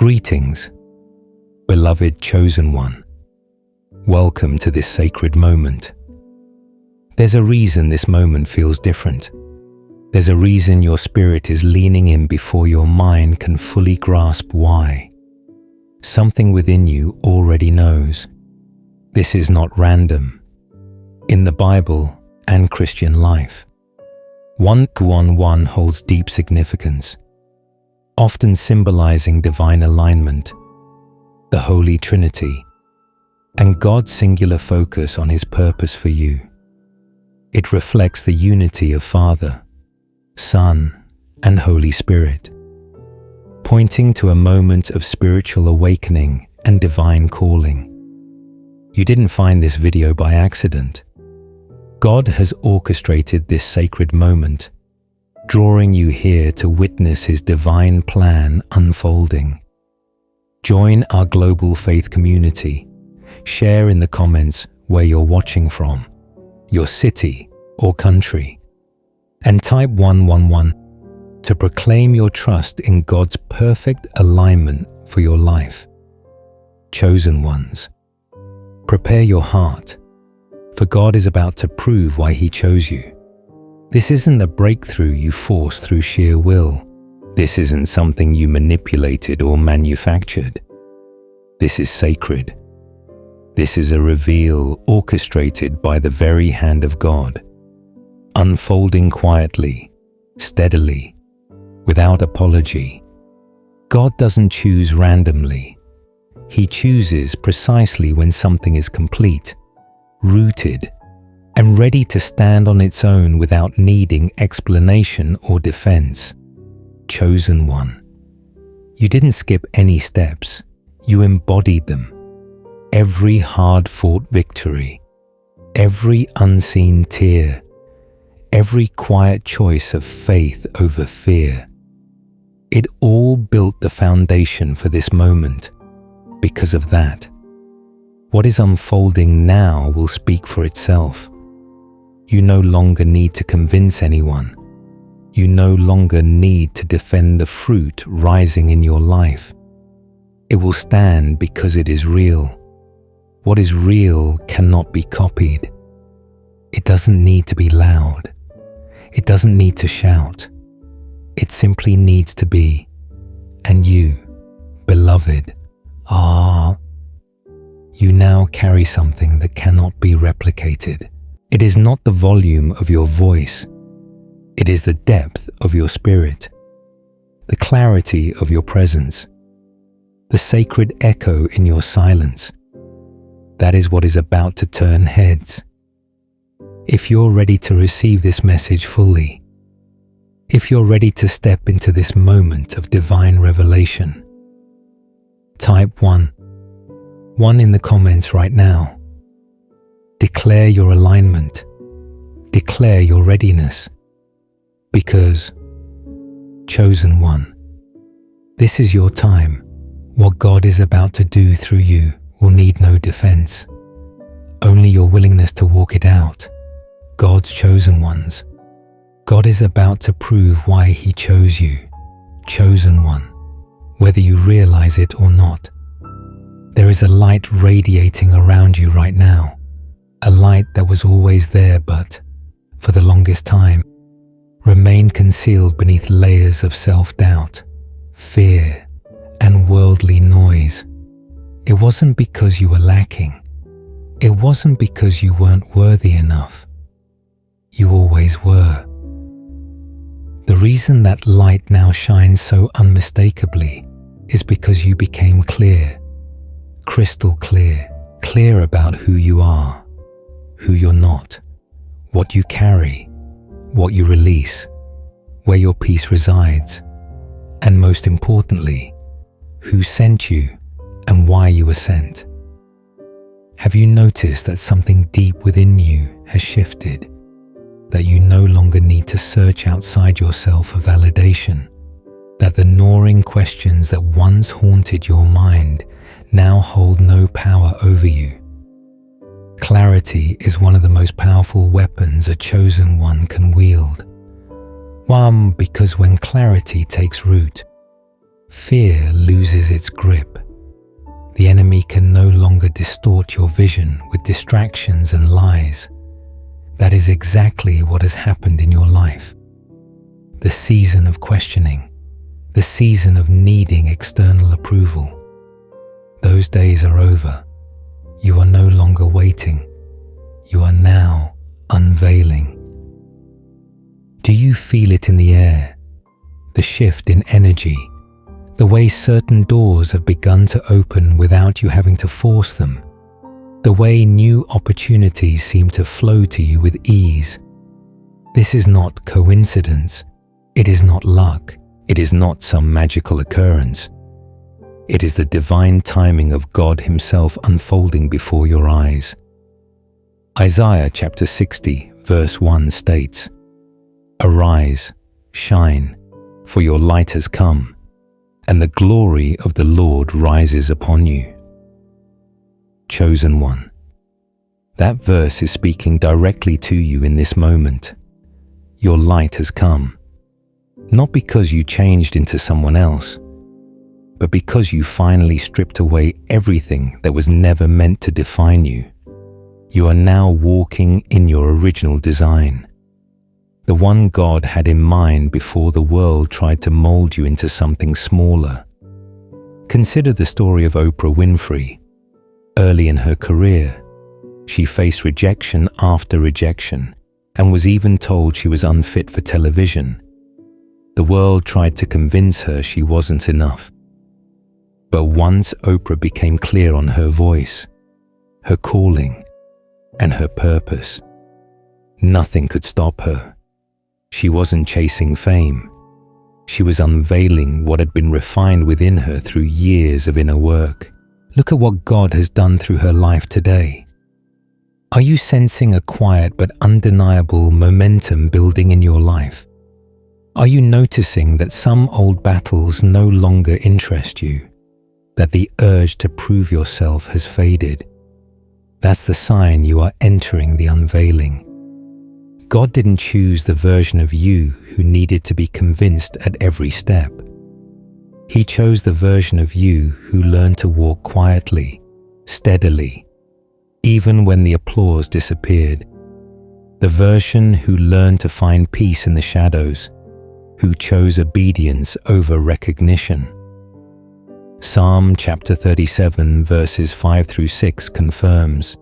Greetings, beloved chosen one. Welcome to this sacred moment. There's a reason this moment feels different. There's a reason your spirit is leaning in before your mind can fully grasp why. Something within you already knows. This is not random. In the Bible and Christian life, 1:1 holds deep significance, often symbolizing divine alignment, the Holy Trinity, and God's singular focus on His purpose for you. It reflects the unity of Father, Son, and Holy Spirit, pointing to a moment of spiritual awakening and divine calling. You didn't find this video by accident. God has orchestrated this sacred moment, drawing you here to witness His divine plan unfolding. Join our global faith community. Share in the comments where you're watching from, your city or country, and type 111 to proclaim your trust in God's perfect alignment for your life. Chosen ones, prepare your heart, for God is about to prove why He chose you. This isn't a breakthrough you forced through sheer will. This isn't something you manipulated or manufactured. This is sacred. This is a reveal orchestrated by the very hand of God, unfolding quietly, steadily, without apology. God doesn't choose randomly. He chooses precisely when something is complete, rooted, and ready to stand on its own without needing explanation or defense. Chosen one. You didn't skip any steps. You embodied them. Every hard-fought victory, every unseen tear, every quiet choice of faith over fear. It all built the foundation for this moment. Because of that, what is unfolding now will speak for itself. You no longer need to convince anyone. You no longer need to defend the fruit rising in your life. It will stand because it is real. What is real cannot be copied. It doesn't need to be loud. It doesn't need to shout. It simply needs to be. And you, beloved, you now carry something that cannot be replicated. It is not the volume of your voice. It is the depth of your spirit, the clarity of your presence, the sacred echo in your silence. That is what is about to turn heads. If you're ready to receive this message fully, if you're ready to step into this moment of divine revelation, type 1 in the comments right now. Declare your alignment. Declare your readiness. Because, chosen one, this is your time. What God is about to do through you will need no defense. Only your willingness to walk it out. God's chosen ones. God is about to prove why He chose you. Chosen one, whether you realize it or not. There is a light radiating around you right now. A light that was always there but, for the longest time, remained concealed beneath layers of self-doubt, fear, and worldly noise. It wasn't because you were lacking. It wasn't because you weren't worthy enough. You always were. The reason that light now shines so unmistakably is because you became clear, crystal clear, clear about who you are, who you're not, what you carry, what you release, where your peace resides, and most importantly, who sent you and why you were sent. Have you noticed that something deep within you has shifted, that you no longer need to search outside yourself for validation, that the gnawing questions that once haunted your mind now hold no power over you? Clarity is one of the most powerful weapons a chosen one can wield. Because when clarity takes root, fear loses its grip. The enemy can no longer distort your vision with distractions and lies. That is exactly what has happened in your life. The season of questioning, the season of needing external approval. Those days are over. You are no longer waiting. You are now unveiling. Do you feel it in the air? The shift in energy, the way certain doors have begun to open without you having to force them, the way new opportunities seem to flow to you with ease. This is not coincidence. It is not luck. It is not some magical occurrence. It is the divine timing of God Himself unfolding before your eyes. Isaiah chapter 60 verse 1 states, "Arise, shine, for your light has come, and the glory of the Lord rises upon you." Chosen one. That verse is speaking directly to you in this moment. Your light has come, not because you changed into someone else, but because you finally stripped away everything that was never meant to define you. You are now walking in your original design, the one God had in mind before the world tried to mold you into something smaller. Consider the story of Oprah Winfrey. Early in her career, she faced rejection after rejection and was even told she was unfit for television. The world tried to convince her she wasn't enough. But once Oprah became clear on her voice, her calling, and her purpose, nothing could stop her. She wasn't chasing fame. She was unveiling what had been refined within her through years of inner work. Look at what God has done through her life today. Are you sensing a quiet but undeniable momentum building in your life? Are you noticing that some old battles no longer interest you? That the urge to prove yourself has faded? That's the sign you are entering the unveiling. God didn't choose the version of you who needed to be convinced at every step. He chose the version of you who learned to walk quietly, steadily, even when the applause disappeared. The version who learned to find peace in the shadows, who chose obedience over recognition. Psalm chapter 37 verses 5 through 6 confirms,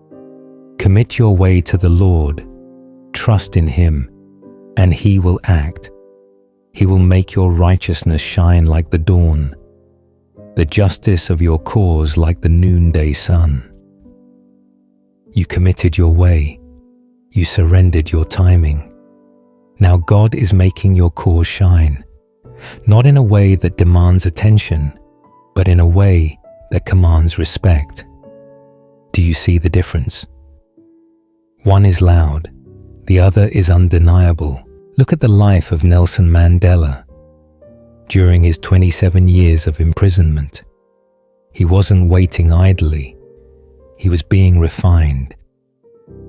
"Commit your way to the Lord, trust in Him, and He will act. He will make your righteousness shine like the dawn, the justice of your cause like the noonday sun." You committed your way. You surrendered your timing. Now God is making your cause shine, not in a way that demands attention, but in a way that commands respect. Do you see the difference? One is loud, the other is undeniable. Look at the life of Nelson Mandela. During his 27 years of imprisonment, he wasn't waiting idly. He was being refined,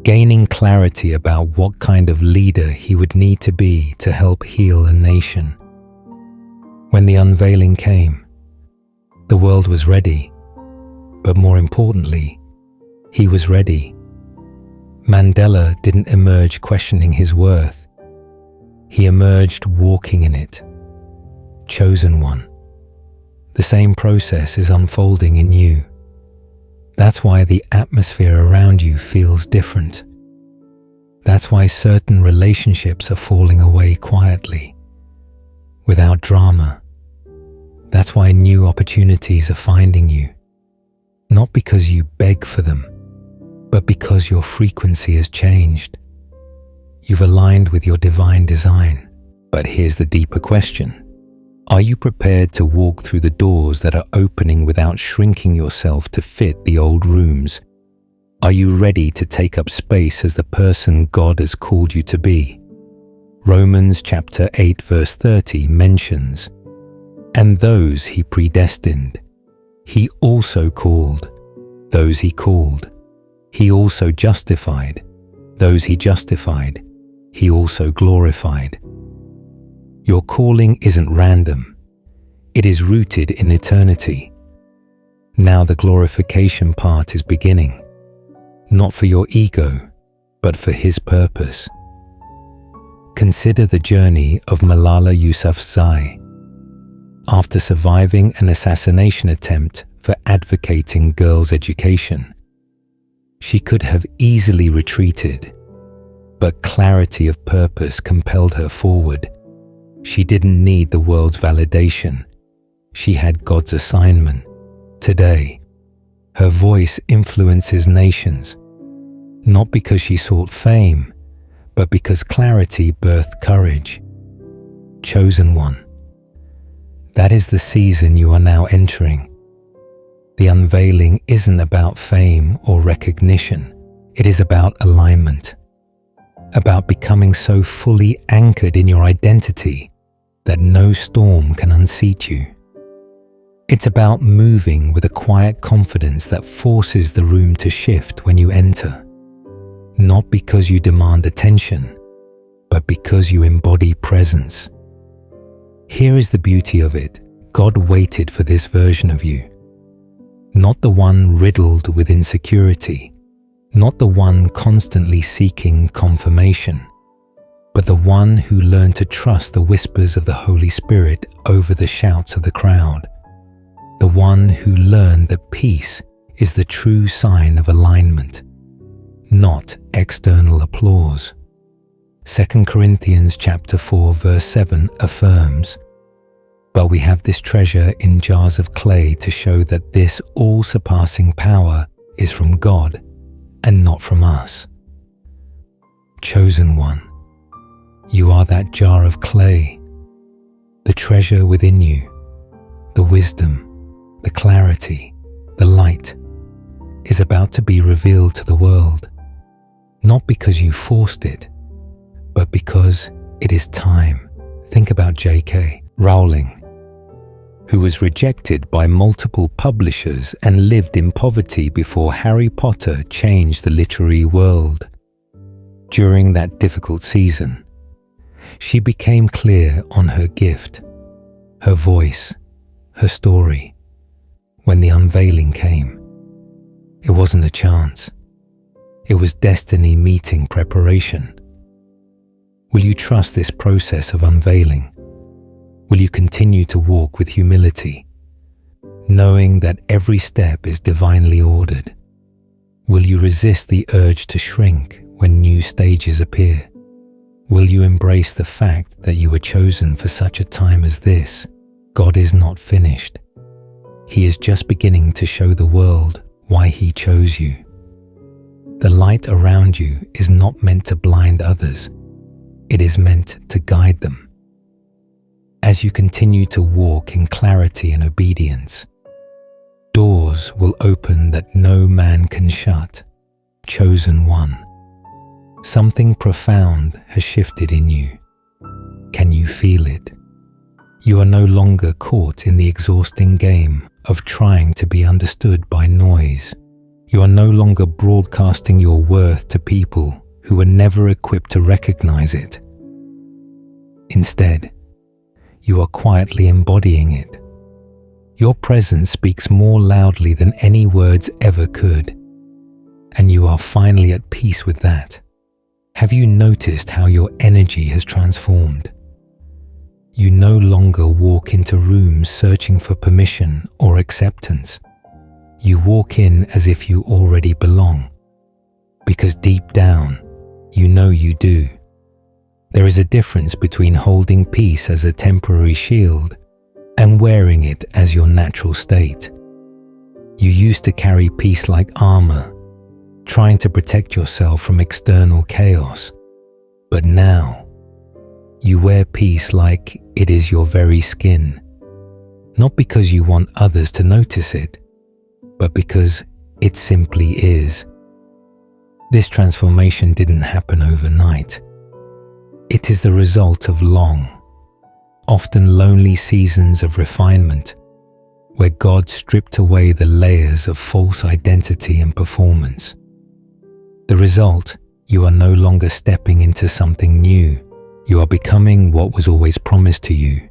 gaining clarity about what kind of leader he would need to be to help heal a nation. When the unveiling came, the world was ready, but more importantly, he was ready. Mandela didn't emerge questioning his worth. He emerged walking in it. Chosen one. The same process is unfolding in you. That's why the atmosphere around you feels different. That's why certain relationships are falling away quietly, without drama. That's why new opportunities are finding you, not because you beg for them, but because your frequency has changed. You've aligned with your divine design. But here's the deeper question. Are you prepared to walk through the doors that are opening without shrinking yourself to fit the old rooms? Are you ready to take up space as the person God has called you to be? Romans chapter 8 verse 30 mentions, "And those He predestined, He also called. Those He called, He also justified. Those He justified, He also glorified." Your calling isn't random. It is rooted in eternity. Now the glorification part is beginning, not for your ego, but for His purpose. Consider the journey of Malala Yousafzai. After surviving an assassination attempt for advocating girls' education, she could have easily retreated, but clarity of purpose compelled her forward. She didn't need the world's validation. She had God's assignment. Today, her voice influences nations, not because she sought fame, but because clarity birthed courage. Chosen one. That is the season you are now entering. The unveiling isn't about fame or recognition. It is about alignment, about becoming so fully anchored in your identity that no storm can unseat you. It's about moving with a quiet confidence that forces the room to shift when you enter, not because you demand attention, but because you embody presence. Here is the beauty of it. God waited for this version of you. Not the one riddled with insecurity, not the one constantly seeking confirmation, but the one who learned to trust the whispers of the Holy Spirit over the shouts of the crowd. The one who learned that peace is the true sign of alignment, not external applause. 2 Corinthians chapter 4 verse 7 affirms, "But we have this treasure in jars of clay to show that this all-surpassing power is from God and not from us." Chosen one, you are that jar of clay. The treasure within you, the wisdom, the clarity, the light, is about to be revealed to the world, not because you forced it, but because it is time. Think about J.K. Rowling, who was rejected by multiple publishers and lived in poverty before Harry Potter changed the literary world. During that difficult season, she became clear on her gift, her voice, her story. When the unveiling came, it wasn't a chance. It was destiny meeting preparation. Will you trust this process of unveiling? Will you continue to walk with humility, knowing that every step is divinely ordered? Will you resist the urge to shrink when new stages appear? Will you embrace the fact that you were chosen for such a time as this? God is not finished. He is just beginning to show the world why He chose you. The light around you is not meant to blind others. It is meant to guide them. As you continue to walk in clarity and obedience, doors will open that no man can shut. Chosen one. Something profound has shifted in you. Can you feel it? You are no longer caught in the exhausting game of trying to be understood by noise. You are no longer broadcasting your worth to people who were never equipped to recognize it. Instead, you are quietly embodying it. Your presence speaks more loudly than any words ever could, and you are finally at peace with that. Have you noticed how your energy has transformed? You no longer walk into rooms searching for permission or acceptance. You walk in as if you already belong, because deep down, you know you do. There is a difference between holding peace as a temporary shield and wearing it as your natural state. You used to carry peace like armor, trying to protect yourself from external chaos. But now, you wear peace like it is your very skin, not because you want others to notice it, but because it simply is. This transformation didn't happen overnight. It is the result of long, often lonely seasons of refinement, where God stripped away the layers of false identity and performance. The result, you are no longer stepping into something new. You are becoming what was always promised to you.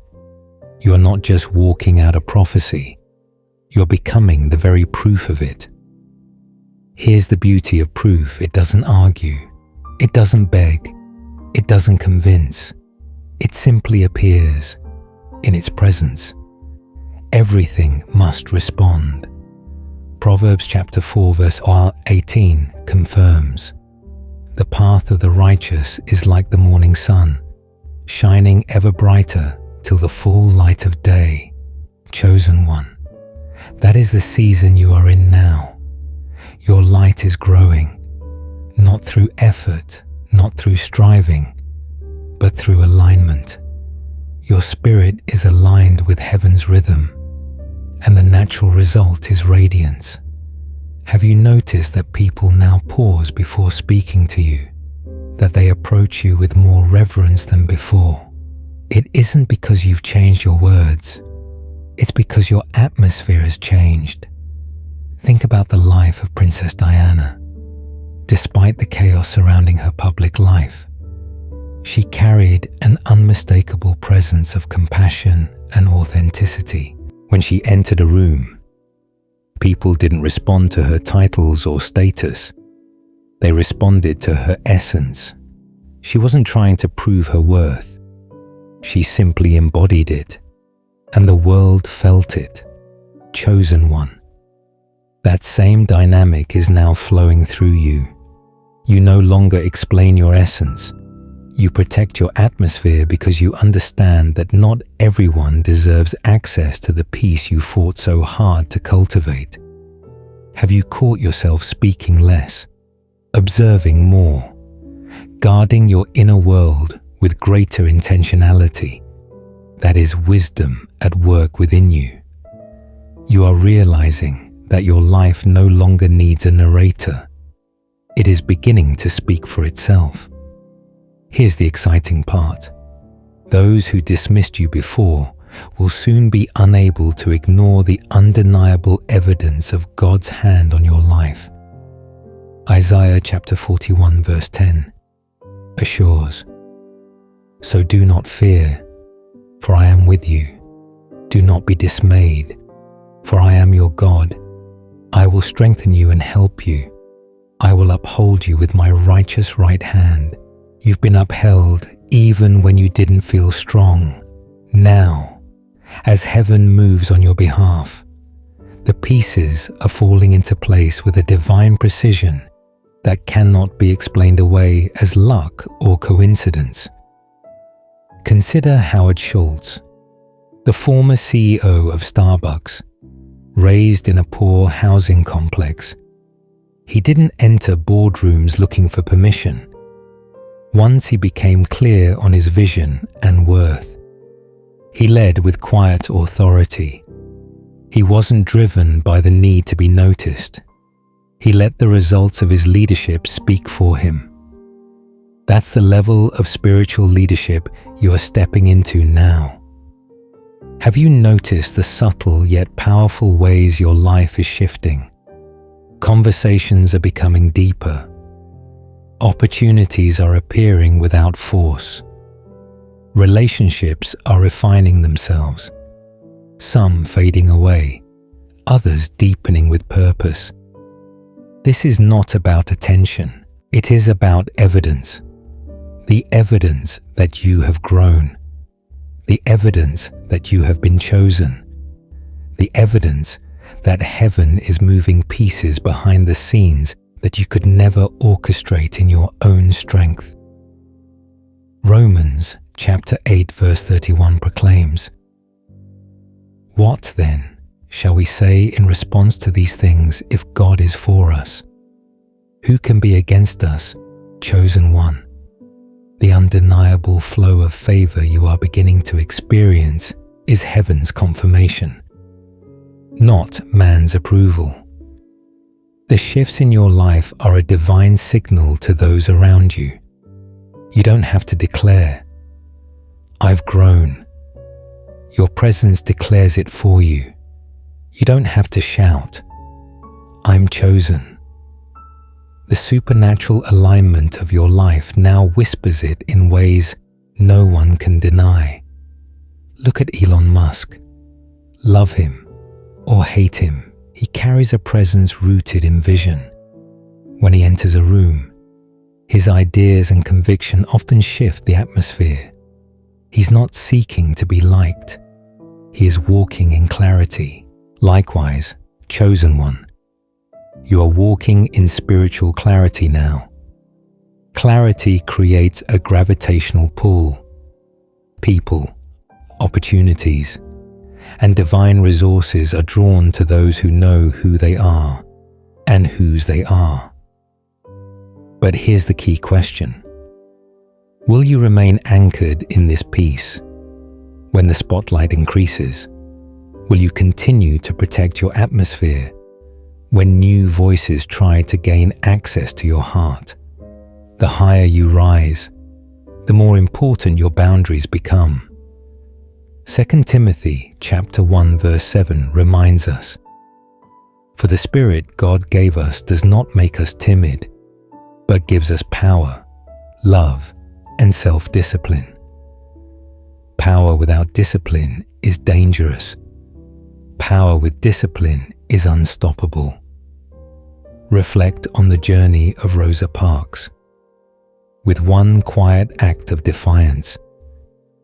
You are not just walking out a prophecy, you're becoming the very proof of it. Here's the beauty of proof: it doesn't argue, it doesn't beg, it doesn't convince. It simply appears in its presence. Everything must respond. Proverbs chapter 4 verse 18 confirms, "The path of the righteous is like the morning sun, shining ever brighter till the full light of day." Chosen one, that is the season you are in now. Your light is growing, not through effort, not through striving, but through alignment. Your spirit is aligned with heaven's rhythm, and the natural result is radiance. Have you noticed that people now pause before speaking to you, that they approach you with more reverence than before? It isn't because you've changed your words, it's because your atmosphere has changed. Think about the life of Princess Diana. Despite the chaos surrounding her public life, she carried an unmistakable presence of compassion and authenticity. When she entered a room, people didn't respond to her titles or status. They responded to her essence. She wasn't trying to prove her worth. She simply embodied it, and the world felt it. Chosen one. That same dynamic is now flowing through you. You no longer explain your essence. You protect your atmosphere because you understand that not everyone deserves access to the peace you fought so hard to cultivate. Have you caught yourself speaking less, observing more, guarding your inner world with greater intentionality? That is wisdom at work within you. You are realizing that your life no longer needs a narrator. It is beginning to speak for itself. Here's the exciting part. Those who dismissed you before will soon be unable to ignore the undeniable evidence of God's hand on your life. Isaiah chapter 41 verse 10 assures, "So do not fear, for I am with you. Do not be dismayed, for I am your God. I will strengthen you and help you. I will uphold you with my righteous right hand." You've been upheld even when you didn't feel strong. Now, as heaven moves on your behalf, the pieces are falling into place with a divine precision that cannot be explained away as luck or coincidence. Consider Howard Schultz, the former CEO of Starbucks, raised in a poor housing complex. He didn't enter boardrooms looking for permission. Once he became clear on his vision and worth, he led with quiet authority. He wasn't driven by the need to be noticed. He let the results of his leadership speak for him. That's the level of spiritual leadership you are stepping into now. Have you noticed the subtle yet powerful ways your life is shifting? Conversations are becoming deeper. Opportunities are appearing without force. Relationships are refining themselves, some fading away, others deepening with purpose. This is not about attention, it is about evidence. The evidence that you have grown, the evidence that you have been chosen, the evidence that heaven is moving pieces behind the scenes that you could never orchestrate in your own strength. Romans chapter 8 verse 31 proclaims, "What then shall we say in response to these things? If God is for us, who can be against us, chosen one?" The undeniable flow of favor you are beginning to experience is heaven's confirmation, not man's approval. The shifts in your life are a divine signal to those around you. You don't have to declare, "I've grown." Your presence declares it for you. You don't have to shout, "I'm chosen." The supernatural alignment of your life now whispers it in ways no one can deny. Look at Elon Musk. Love him or hate him, he carries a presence rooted in vision. When he enters a room, his ideas and conviction often shift the atmosphere. He's not seeking to be liked. He is walking in clarity. Likewise, chosen one, you are walking in spiritual clarity now. Clarity creates a gravitational pull. People, opportunities, and divine resources are drawn to those who know who they are and whose they are. But here's the key question. Will you remain anchored in this peace? When the spotlight increases, will you continue to protect your atmosphere when new voices try to gain access to your heart? The higher you rise, the more important your boundaries become. 2 Timothy chapter 1 verse 7 reminds us, "For the Spirit God gave us does not make us timid, but gives us power, love, and self-discipline." Power without discipline is dangerous. Power with discipline is unstoppable. Reflect on the journey of Rosa Parks. With one quiet act of defiance,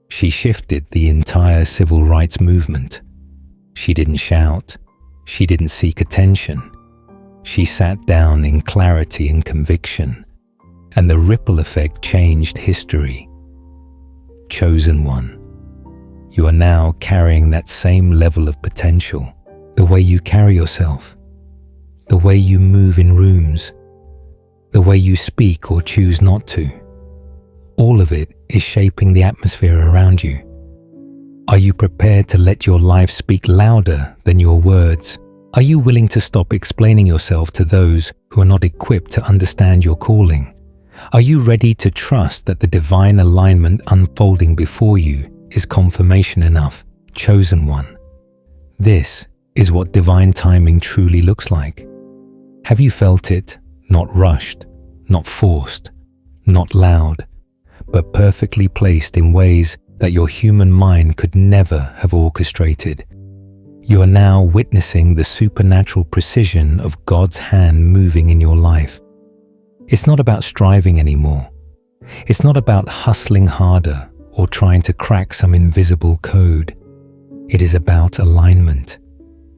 she shifted the entire civil rights movement. She didn't shout. She didn't seek attention. She sat down in clarity and conviction, and the ripple effect changed history. Chosen one, you are now carrying that same level of potential. The way you carry yourself, the way you move in rooms, the way you speak or choose not to. All of it is shaping the atmosphere around you. Are you prepared to let your life speak louder than your words? Are you willing to stop explaining yourself to those who are not equipped to understand your calling? Are you ready to trust that the divine alignment unfolding before you is confirmation enough? Chosen one. This is what divine timing truly looks like. Have you felt it? Not rushed, not forced, not loud, but perfectly placed in ways that your human mind could never have orchestrated. You are now witnessing the supernatural precision of God's hand moving in your life. It's not about striving anymore. It's not about hustling harder or trying to crack some invisible code. It is about alignment.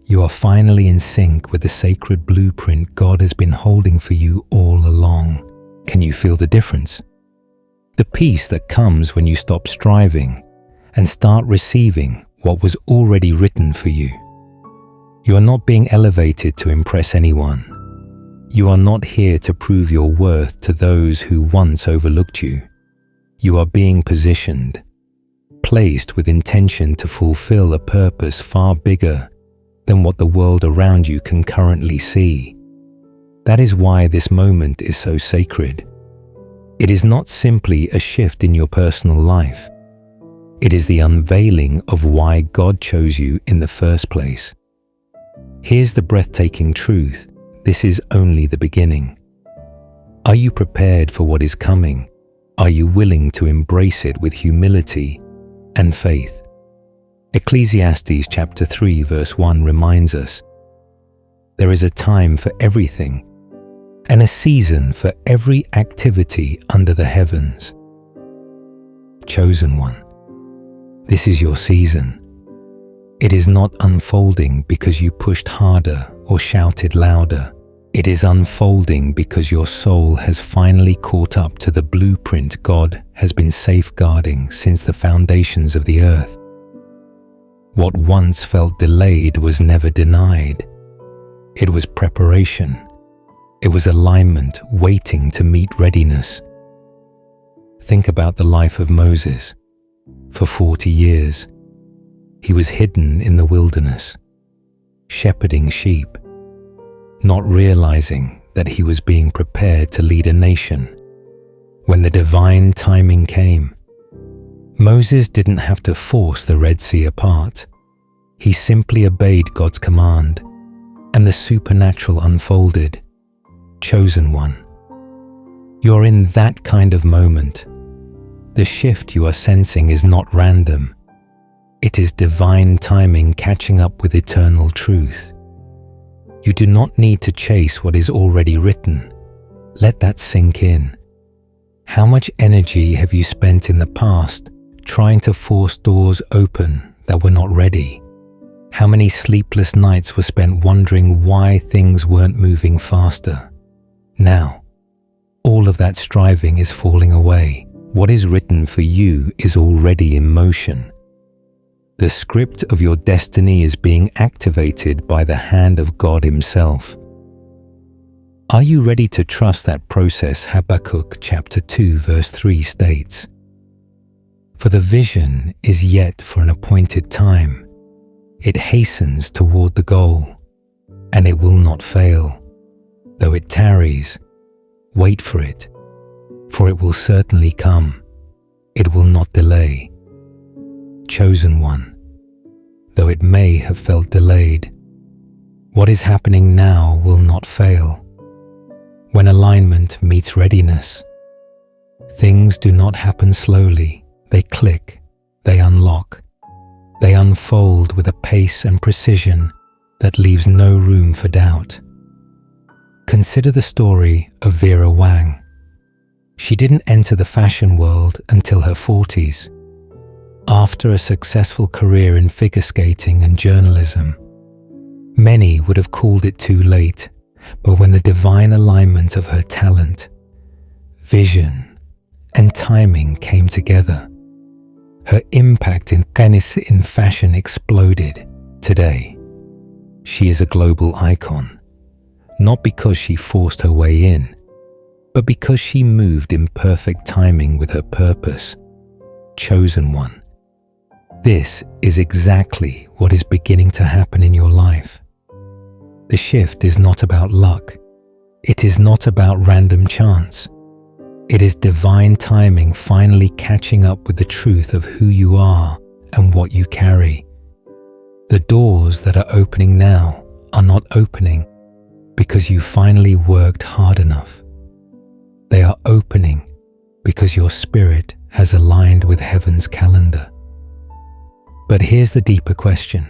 You are finally in sync with the sacred blueprint God has been holding for you all along. Can you feel the difference? The peace that comes when you stop striving and start receiving what was already written for you. You are not being elevated to impress anyone. You are not here to prove your worth to those who once overlooked you. You are being positioned, placed with intention to fulfill a purpose far bigger than what the world around you can currently see. That is why this moment is so sacred. It is not simply a shift in your personal life. It is the unveiling of why God chose you in the first place. Here's the breathtaking truth. This is only the beginning. Are you prepared for what is coming? Are you willing to embrace it with humility and faith? Ecclesiastes chapter 3 verse 1 reminds us, "There is a time for everything and a season for every activity under the heavens." Chosen one, this is your season. It is not unfolding because you pushed harder or shouted louder. It is unfolding because your soul has finally caught up to the blueprint God has been safeguarding since the foundations of the earth. What once felt delayed was never denied. It was preparation. It was alignment waiting to meet readiness. Think about the life of Moses. For 40 years, he was hidden in the wilderness, shepherding sheep, not realizing that he was being prepared to lead a nation. When the divine timing came, Moses didn't have to force the Red Sea apart. He simply obeyed God's command, and the supernatural unfolded. Chosen one, you're in that kind of moment. The shift you are sensing is not random. It is divine timing catching up with eternal truth. You do not need to chase what is already written. Let that sink in. How much energy have you spent in the past trying to force doors open that were not ready? How many sleepless nights were spent wondering why things weren't moving faster? Now, all of that striving is falling away. What is written for you is already in motion. The script of your destiny is being activated by the hand of God Himself. Are you ready to trust that process? Habakkuk chapter 2 verse 3 states, "For the vision is yet for an appointed time. It hastens toward the goal, and it will not fail. Though it tarries, wait for it, for it will certainly come. It will not delay." Chosen one, though it may have felt delayed, what is happening now will not fail. When alignment meets readiness, things do not happen slowly. They click, they unlock, they unfold with a pace and precision that leaves no room for doubt. Consider the story of Vera Wang. She didn't enter the fashion world until her 40s. After a successful career in figure skating and journalism, many would have called it too late, but when the divine alignment of her talent, vision, and timing came together, her impact in fashion exploded. Today, she is a global icon, not because she forced her way in, but because she moved in perfect timing with her purpose. Chosen one. This is exactly what is beginning to happen in your life. The shift is not about luck. It is not about random chance. It is divine timing finally catching up with the truth of who you are and what you carry. The doors that are opening now are not opening because you finally worked hard enough. They are opening because your spirit has aligned with heaven's calendar. But here's the deeper question.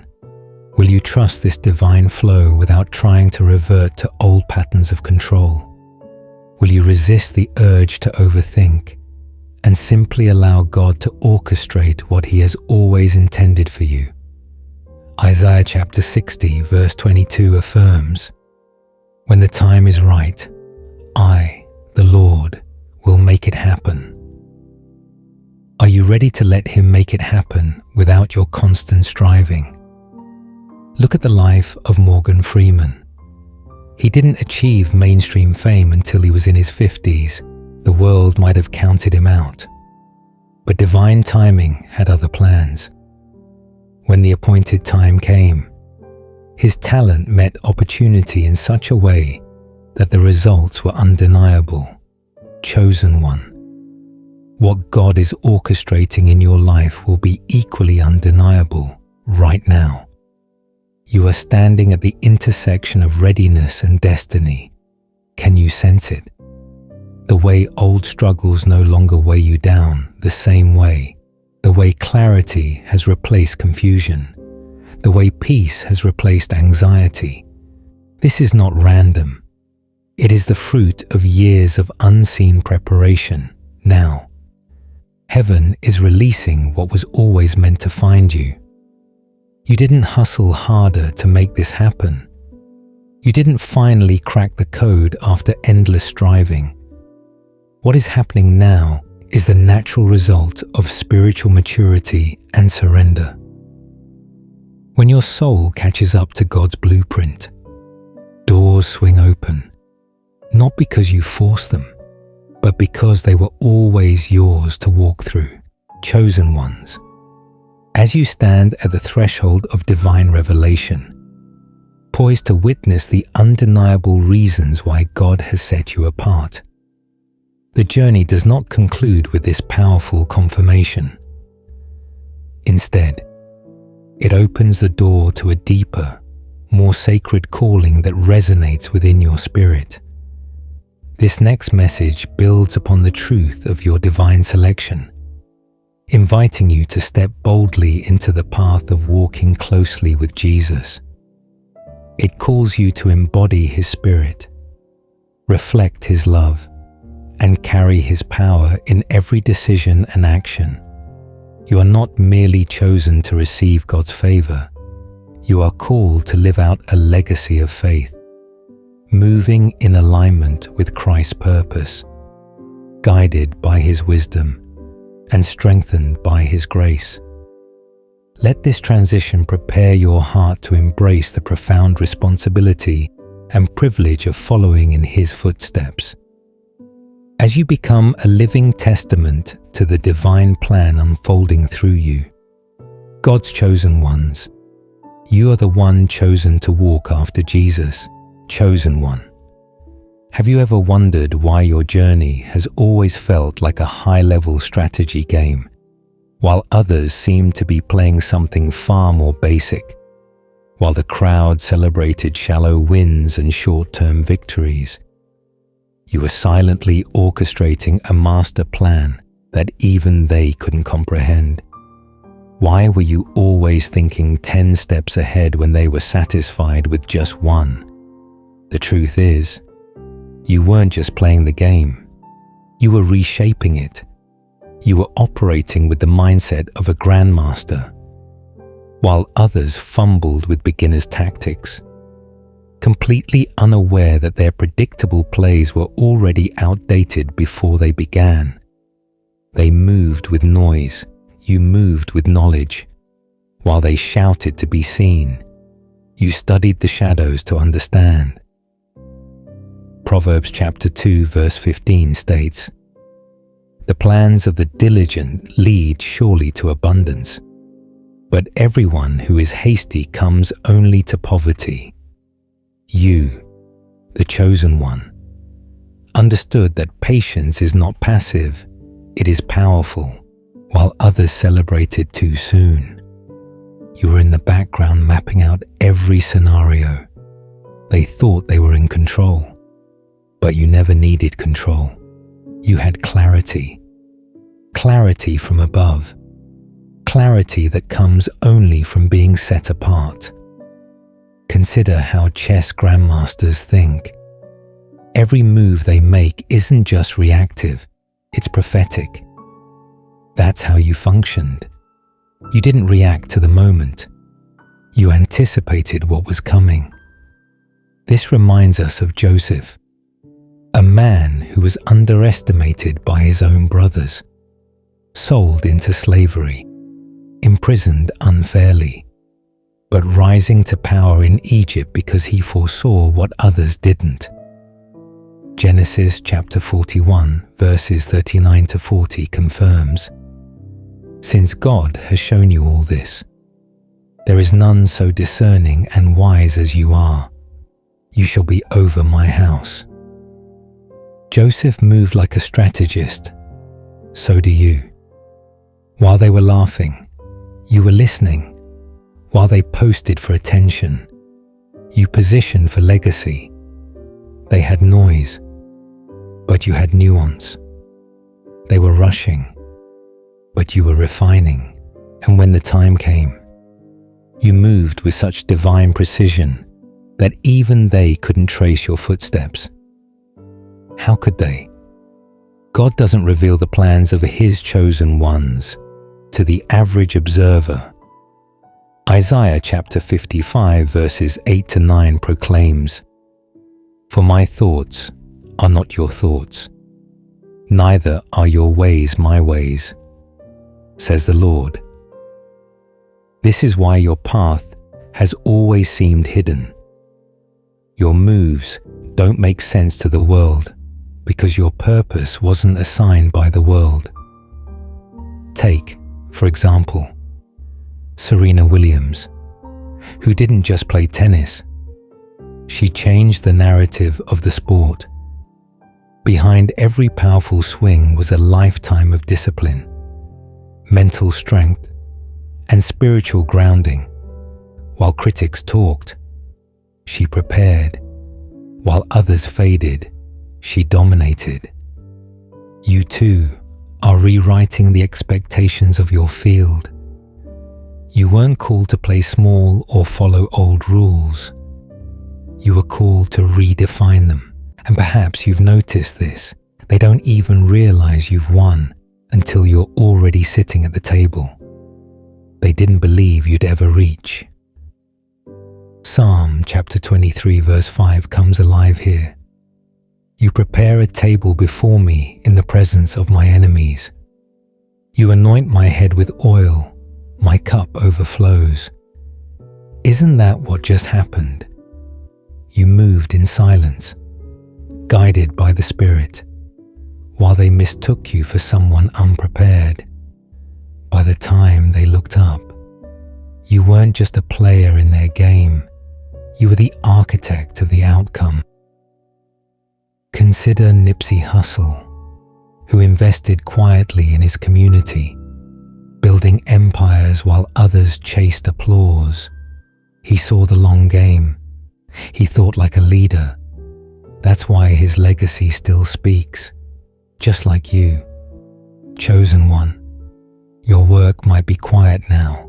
Will you trust this divine flow without trying to revert to old patterns of control? Will you resist the urge to overthink and simply allow God to orchestrate what He has always intended for you? Isaiah chapter 60 verse 22 affirms, "When the time is right, I, the Lord, will make it happen." Are you ready to let Him make it happen without your constant striving? Look at the life of Morgan Freeman. He didn't achieve mainstream fame until he was in his 50s. The world might have counted him out. But divine timing had other plans. When the appointed time came, his talent met opportunity in such a way that the results were undeniable. Chosen one. What God is orchestrating in your life will be equally undeniable right now. You are standing at the intersection of readiness and destiny. Can you sense it? The way old struggles no longer weigh you down the same way. The way clarity has replaced confusion. The way peace has replaced anxiety. This is not random. It is the fruit of years of unseen preparation. Now, heaven is releasing what was always meant to find you. You didn't hustle harder to make this happen. You didn't finally crack the code after endless striving. What is happening now is the natural result of spiritual maturity and surrender. When your soul catches up to God's blueprint, doors swing open, not because you forced them, but because they were always yours to walk through. Chosen ones. As you stand at the threshold of divine revelation, poised to witness the undeniable reasons why God has set you apart, the journey does not conclude with this powerful confirmation. Instead, it opens the door to a deeper, more sacred calling that resonates within your spirit. This next message builds upon the truth of your divine selection. inviting you to step boldly into the path of walking closely with Jesus. It calls you to embody His Spirit, reflect His love, and carry His power in every decision and action. You are not merely chosen to receive God's favor. You are called to live out a legacy of faith, moving in alignment with Christ's purpose, guided by His wisdom, and strengthened by His grace. Let this transition prepare your heart to embrace the profound responsibility and privilege of following in His footsteps. As you become a living testament to the divine plan unfolding through you, God's chosen ones, you are the one chosen to walk after Jesus, chosen one. Have you ever wondered why your journey has always felt like a high-level strategy game, while others seem to be playing something far more basic? While the crowd celebrated shallow wins and short-term victories, you were silently orchestrating a master plan that even they couldn't comprehend. Why were you always thinking 10 steps ahead when they were satisfied with just one? The truth is, you weren't just playing the game. You were reshaping it. You were operating with the mindset of a grandmaster, while others fumbled with beginner's tactics, completely unaware that their predictable plays were already outdated before they began. They moved with noise. You moved with knowledge. While they shouted to be seen, you studied the shadows to understand. Proverbs chapter 2 verse 15 states, "The plans of the diligent lead surely to abundance, but everyone who is hasty comes only to poverty." You, the chosen one, understood that patience is not passive, it is powerful, while others celebrated too soon. You were in the background mapping out every scenario. They thought they were in control. But you never needed control. You had clarity. Clarity from above. Clarity that comes only from being set apart. Consider how chess grandmasters think. Every move they make isn't just reactive, it's prophetic. That's how you functioned. You didn't react to the moment. You anticipated what was coming. This reminds us of Joseph, a man who was underestimated by his own brothers, sold into slavery, imprisoned unfairly, but rising to power in Egypt because he foresaw what others didn't. Genesis chapter 41 verses 39 to 40 confirms, "Since God has shown you all this, there is none so discerning and wise as you are. You shall be over my house." Joseph moved like a strategist. So do you. While they were laughing, you were listening. While they posted for attention, you positioned for legacy. They had noise, but you had nuance. They were rushing, but you were refining. And when the time came, you moved with such divine precision that even they couldn't trace your footsteps. How could they? God doesn't reveal the plans of His chosen ones to the average observer. Isaiah chapter 55 verses 8 to 9 proclaims, "For my thoughts are not your thoughts, neither are your ways my ways, says the Lord." This is why your path has always seemed hidden. Your moves don't make sense to the world because your purpose wasn't assigned by the world. Take, for example, Serena Williams, who didn't just play tennis. She changed the narrative of the sport. Behind every powerful swing was a lifetime of discipline, mental strength, and spiritual grounding. While critics talked, she prepared. While others faded, she dominated. You too are rewriting the expectations of your field. You weren't called to play small or follow old rules. You were called to redefine them. And perhaps you've noticed this. They don't even realize you've won until you're already sitting at the table. They didn't believe you'd ever reach. Psalm chapter 23 verse 5 comes alive here. You prepare a table before me in the presence of my enemies. You anoint my head with oil, my cup overflows. Isn't that what just happened? You moved in silence, guided by the Spirit, while they mistook you for someone unprepared. By the time they looked up, you weren't just a player in their game, you were the architect of the outcome. Consider Nipsey Hussle, who invested quietly in his community, building empires while others chased applause. He saw the long game. He thought like a leader. That's why his legacy still speaks, just like you. Chosen one, your work might be quiet now,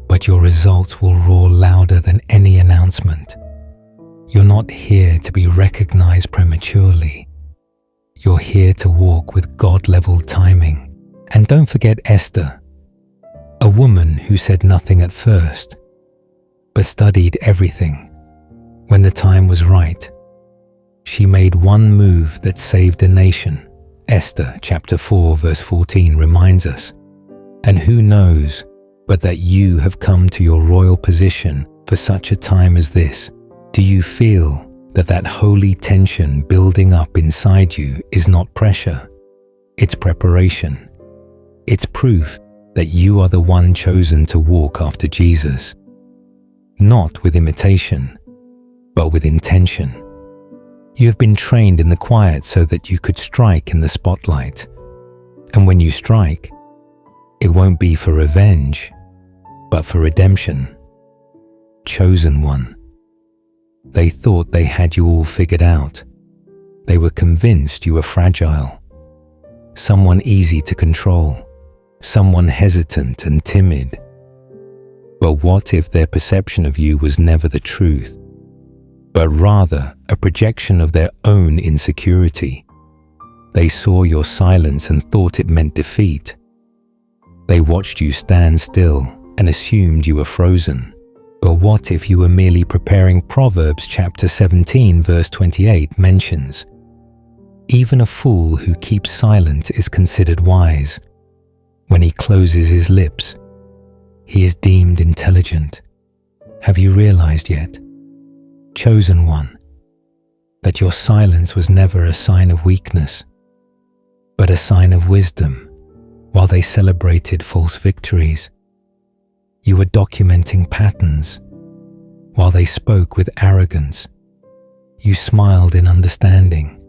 but your results will roar louder than any announcement. You're not here to be recognized prematurely. You're here to walk with God-level timing. And don't forget Esther, a woman who said nothing at first, but studied everything. When the time was right, she made one move that saved a nation. Esther chapter 4 verse 14 reminds us. And who knows but that you have come to your royal position for such a time as this? Do you feel that holy tension building up inside you is not pressure? It's preparation. It's proof that you are the one chosen to walk after Jesus, not with imitation, but with intention. You have been trained in the quiet so that you could strike in the spotlight. And when you strike, it won't be for revenge, but for redemption. Chosen one. They thought they had you all figured out. They were convinced you were fragile, someone easy to control, someone hesitant and timid. But what if their perception of you was never the truth, but rather a projection of their own insecurity? They saw your silence and thought it meant defeat. They watched you stand still and assumed you were frozen. But what if you were merely preparing? Proverbs chapter 17 verse 28 mentions, even a fool who keeps silent is considered wise. When he closes his lips, he is deemed intelligent. Have you realized yet, chosen one, that your silence was never a sign of weakness, but a sign of wisdom? While they celebrated false victories, you were documenting patterns. While they spoke with arrogance, you smiled in understanding.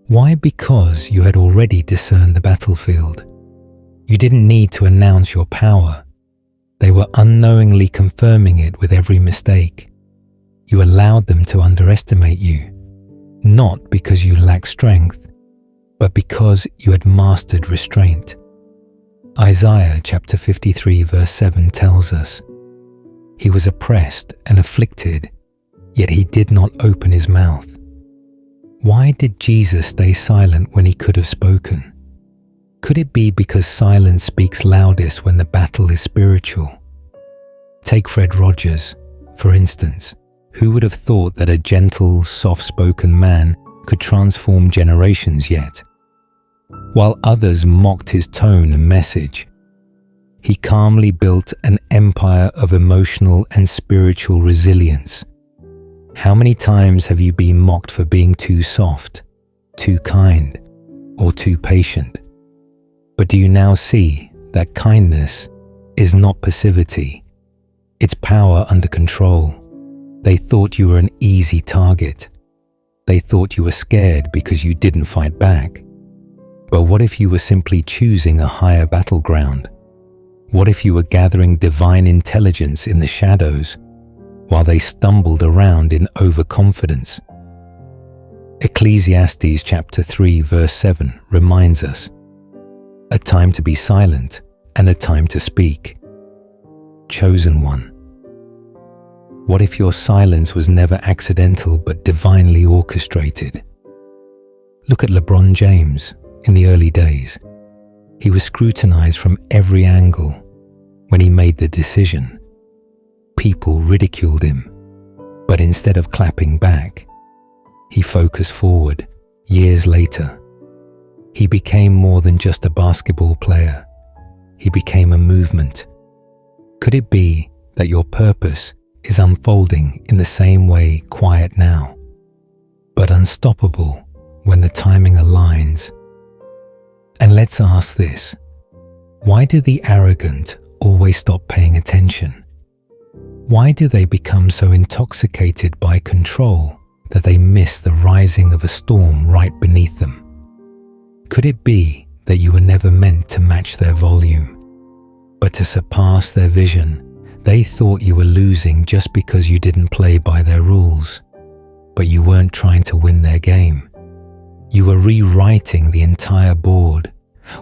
Why? Because you had already discerned the battlefield. You didn't need to announce your power. They were unknowingly confirming it with every mistake. You allowed them to underestimate you, not because you lacked strength, but because you had mastered restraint. Isaiah chapter 53 verse 7 tells us, he was oppressed and afflicted, yet he did not open his mouth. Why did Jesus stay silent when he could have spoken? Could it be because silence speaks loudest when the battle is spiritual? Take Fred Rogers, for instance. Who would have thought that a gentle, soft-spoken man could transform generations yet? While others mocked his tone and message, he calmly built an empire of emotional and spiritual resilience. How many times have you been mocked for being too soft, too kind, or too patient? But do you now see that kindness is not passivity? It's power under control. They thought you were an easy target. They thought you were scared because you didn't fight back. But what if you were simply choosing a higher battleground? What if you were gathering divine intelligence in the shadows while they stumbled around in overconfidence? Ecclesiastes chapter 3 verse 7 reminds us, a time to be silent, and a time to speak. Chosen one. What if your silence was never accidental but divinely orchestrated? Look at LeBron James in the early days. He was scrutinized from every angle when he made the decision. People ridiculed him, but instead of clapping back, he focused forward. Years later, he became more than just a basketball player. He became a movement. Could it be that your purpose is unfolding in the same way, quiet now, but unstoppable when the timing aligns? And let's ask this: why do the arrogant always stop paying attention? Why do they become so intoxicated by control that they miss the rising of a storm right beneath them? Could it be that you were never meant to match their volume, but to surpass their vision? They thought you were losing just because you didn't play by their rules, but you weren't trying to win their game. You were rewriting the entire board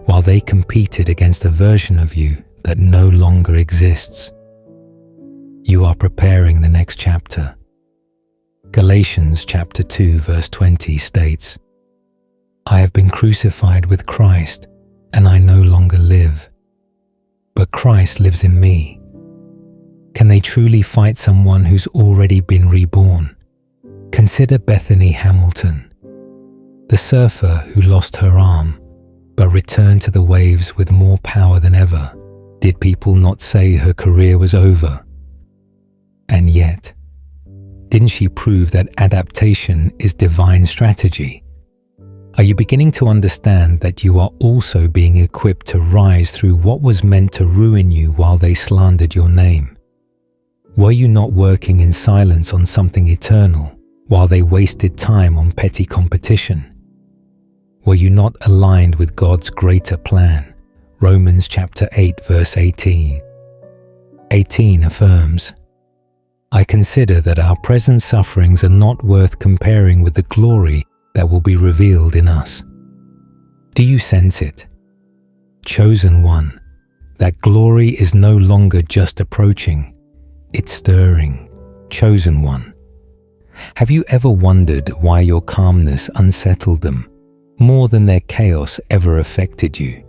while they competed against a version of you that no longer exists. You are preparing the next chapter. Galatians chapter 2 verse 20 states, "I have been crucified with Christ, and I no longer live, but Christ lives in me." Can they truly fight someone who's already been reborn? Consider Bethany Hamilton, the surfer who lost her arm, but returned to the waves with more power than ever. Did people not say her career was over? And yet, didn't she prove that adaptation is divine strategy? Are you beginning to understand that you are also being equipped to rise through what was meant to ruin you while they slandered your name? Were you not working in silence on something eternal while they wasted time on petty competition? Were you not aligned with God's greater plan? Romans chapter 8 verse 18 affirms, "I consider that our present sufferings are not worth comparing with the glory that will be revealed in us." Do you sense it? Chosen one, that glory is no longer just approaching, it's stirring. Chosen one. Have you ever wondered why your calmness unsettled them more than their chaos ever affected you?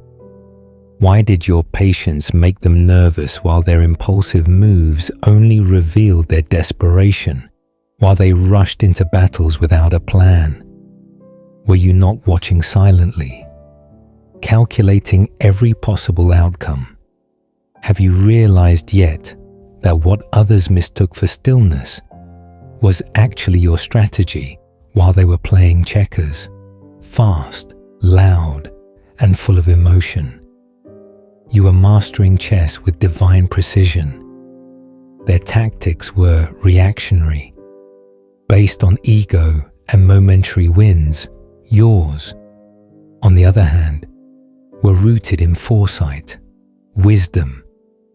Why did your patience make them nervous while their impulsive moves only revealed their desperation, while they rushed into battles without a plan? Were you not watching silently, calculating every possible outcome? Have you realized yet that what others mistook for stillness was actually your strategy while they were playing checkers, fast, loud, and full of emotion? You were mastering chess with divine precision. Their tactics were reactionary, based on ego and momentary wins. Yours, on the other hand, were rooted in foresight, wisdom,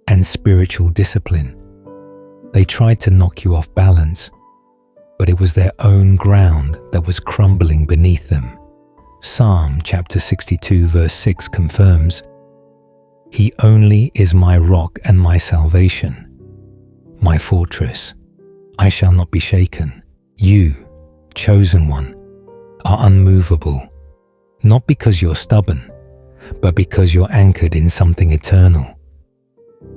and spiritual discipline. They tried to knock you off balance, but it was their own ground that was crumbling beneath them. Psalm chapter 62 verse 6 confirms, "He only is my rock and my salvation, my fortress. I shall not be shaken." You, chosen one, are unmovable, not because you're stubborn, but because you're anchored in something eternal.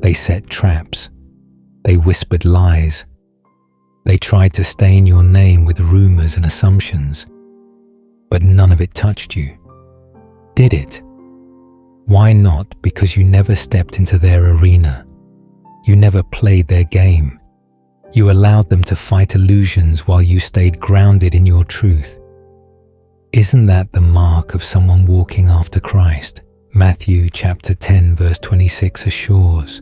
They set traps. They whispered lies. They tried to stain your name with rumors and assumptions, but none of it touched you. Did it? Why not? Because you never stepped into their arena. You never played their game. You allowed them to fight illusions while you stayed grounded in your truth. Isn't that the mark of someone walking after Christ? Matthew chapter 10 verse 26 assures,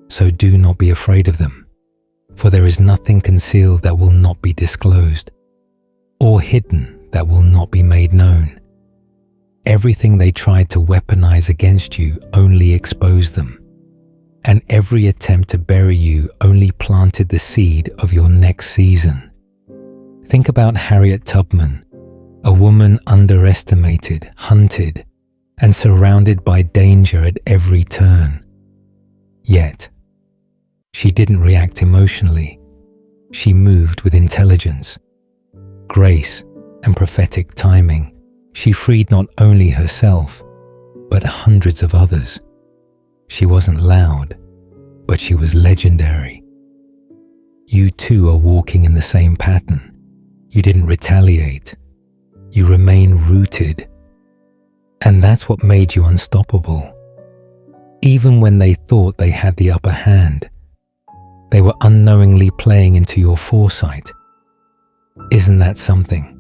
"So do not be afraid of them, for there is nothing concealed that will not be disclosed, or hidden that will not be made known." Everything they tried to weaponize against you only exposed them, and every attempt to bury you only planted the seed of your next season. Think about Harriet Tubman, a woman underestimated, hunted, and surrounded by danger at every turn. Yet, she didn't react emotionally. She moved with intelligence, grace, and prophetic timing. She freed not only herself, but hundreds of others. She wasn't loud, but she was legendary. You too are walking in the same pattern. You didn't retaliate. You remain rooted. And that's what made you unstoppable. Even when they thought they had the upper hand, they were unknowingly playing into your foresight. Isn't that something?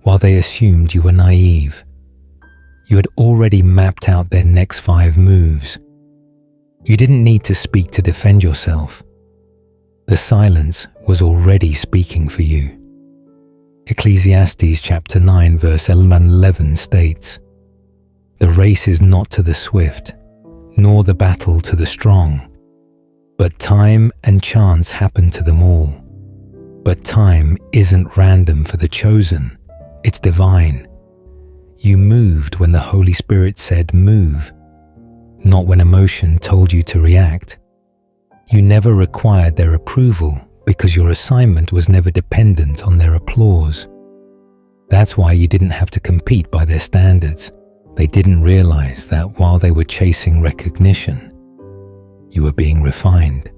While they assumed you were naive, you had already mapped out their next 5 moves. You didn't need to speak to defend yourself. The silence was already speaking for you. Ecclesiastes chapter 9 verse 11 states, "The race is not to the swift, nor the battle to the strong, but time and chance happen to them all. But time isn't random for the chosen, it's divine." You moved when the Holy Spirit said move, not when emotion told you to react. You never required their approval because your assignment was never dependent on their applause. That's why you didn't have to compete by their standards. They didn't realize that while they were chasing recognition, you were being refined.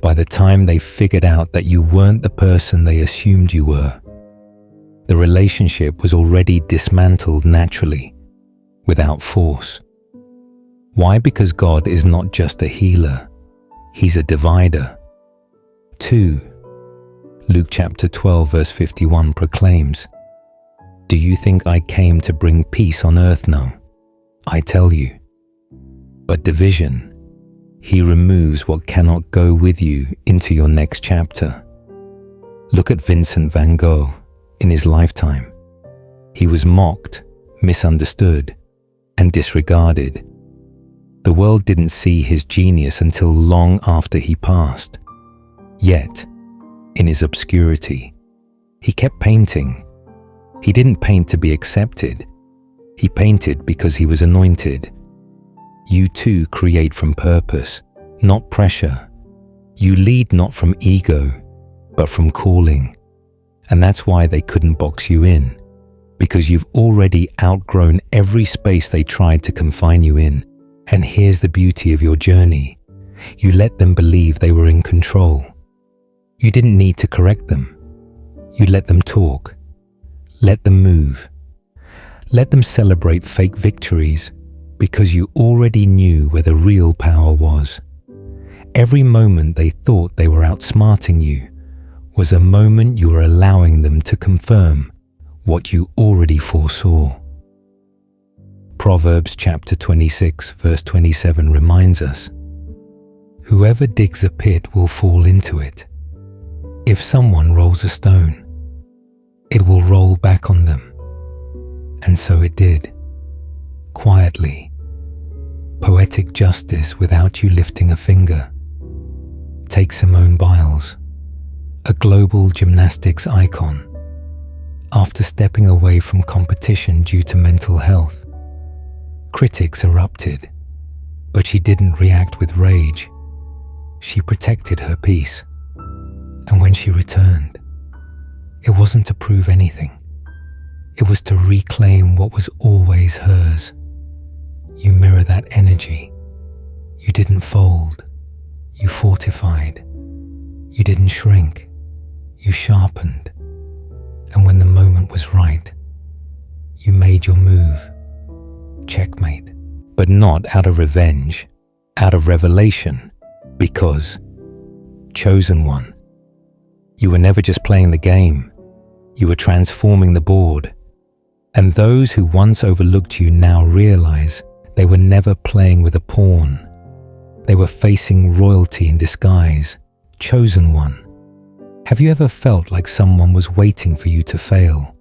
By the time they figured out that you weren't the person they assumed you were, the relationship was already dismantled naturally, without force. Why? Because God is not just a healer, He's a divider. 2. Luke chapter 12 verse 51 proclaims, "Do you think I came to bring peace on earth? No, I tell you. But division. He removes what cannot go with you into your next chapter." Look at Vincent van Gogh in his lifetime. He was mocked, misunderstood, and disregarded. The world didn't see his genius until long after he passed. Yet, in his obscurity, he kept painting. He didn't paint to be accepted. He painted because he was anointed. You too create from purpose, not pressure. You lead not from ego, but from calling. And that's why they couldn't box you in, because you've already outgrown every space they tried to confine you in. And here's the beauty of your journey. You let them believe they were in control. You didn't need to correct them. You let them talk. Let them move. Let them celebrate fake victories because you already knew where the real power was. Every moment they thought they were outsmarting you was a moment you were allowing them to confirm what you already foresaw. Proverbs chapter 26 verse 27 reminds us, "Whoever digs a pit will fall into it. If someone rolls a stone, it will roll back on them." And so it did. Quietly. Poetic justice without you lifting a finger. Take Simone Biles, a global gymnastics icon. After stepping away from competition due to mental health, critics erupted, but she didn't react with rage. She protected her peace. And when she returned, it wasn't to prove anything. It was to reclaim what was always hers. You mirror that energy. You didn't fold. You fortified. You didn't shrink. You sharpened. And when the moment was right, you made your move. Checkmate. But not out of revenge, out of revelation, because, chosen one, you were never just playing the game, you were transforming the board. And those who once overlooked you now realize they were never playing with a pawn. They were facing royalty in disguise, chosen one. Have you ever felt like someone was waiting for you to fail,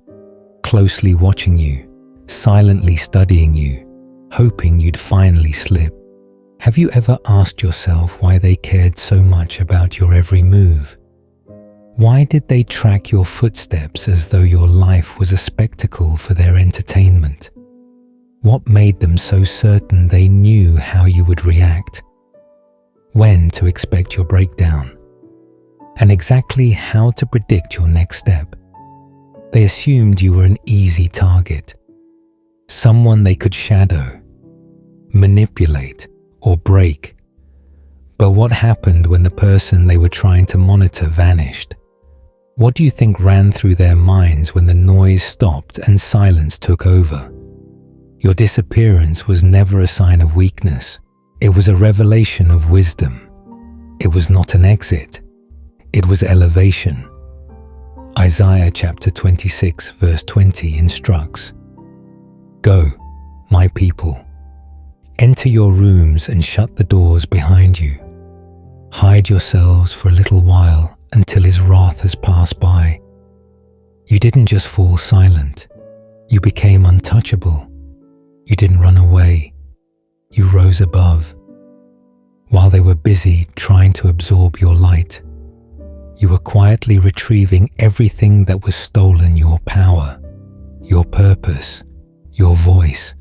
closely watching you, silently studying you, hoping you'd finally slip? Have you ever asked yourself why they cared so much about your every move? Why did they track your footsteps as though your life was a spectacle for their entertainment? What made them so certain they knew how you would react, when to expect your breakdown, and exactly how to predict your next step? They assumed you were an easy target, someone they could shadow, manipulate, or break. But what happened when the person they were trying to monitor vanished? What do you think ran through their minds when the noise stopped and silence took over? Your disappearance was never a sign of weakness. It was a revelation of wisdom. It was not an exit. It was elevation. Isaiah chapter 26 verse 20 instructs, "Go, my people, enter your rooms and shut the doors behind you. Hide yourselves for a little while until his wrath has passed by." You didn't just fall silent. You became untouchable. You didn't run away. You rose above. While they were busy trying to absorb your light, you were quietly retrieving everything that was stolen: your power, your purpose, your voice.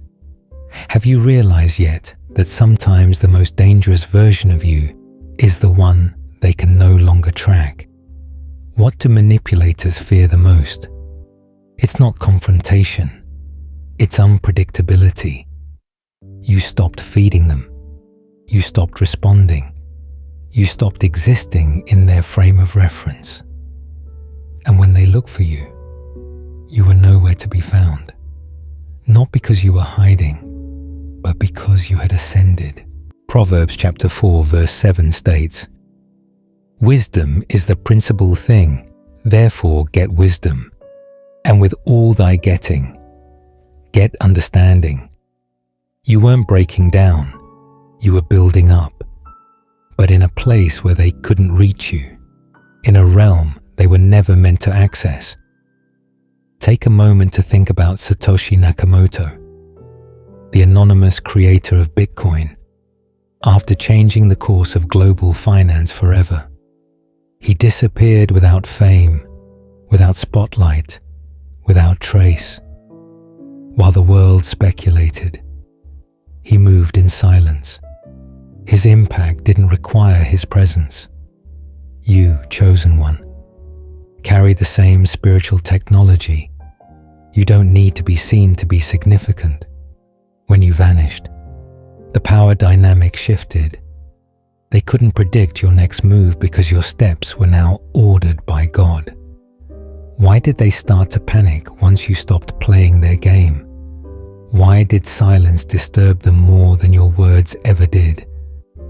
Have you realized yet that sometimes the most dangerous version of you is the one they can no longer track? What do manipulators fear the most? It's not confrontation. It's unpredictability. You stopped feeding them. You stopped responding. You stopped existing in their frame of reference. And when they look for you, you were nowhere to be found. Not because you were hiding, but because you had ascended. Proverbs chapter 4 verse 7 states, "Wisdom is the principal thing, therefore get wisdom, and with all thy getting, get understanding." You weren't breaking down, you were building up, but in a place where they couldn't reach you, in a realm they were never meant to access. Take a moment to think about Satoshi Nakamoto, the anonymous creator of Bitcoin. After changing the course of global finance forever, he disappeared without fame, without spotlight, without trace. While the world speculated, he moved in silence. His impact didn't require his presence. You, chosen one, carry the same spiritual technology. You don't need to be seen to be significant. When you vanished, the power dynamic shifted. They couldn't predict your next move because your steps were now ordered by God. Why did they start to panic once you stopped playing their game? Why did silence disturb them more than your words ever did?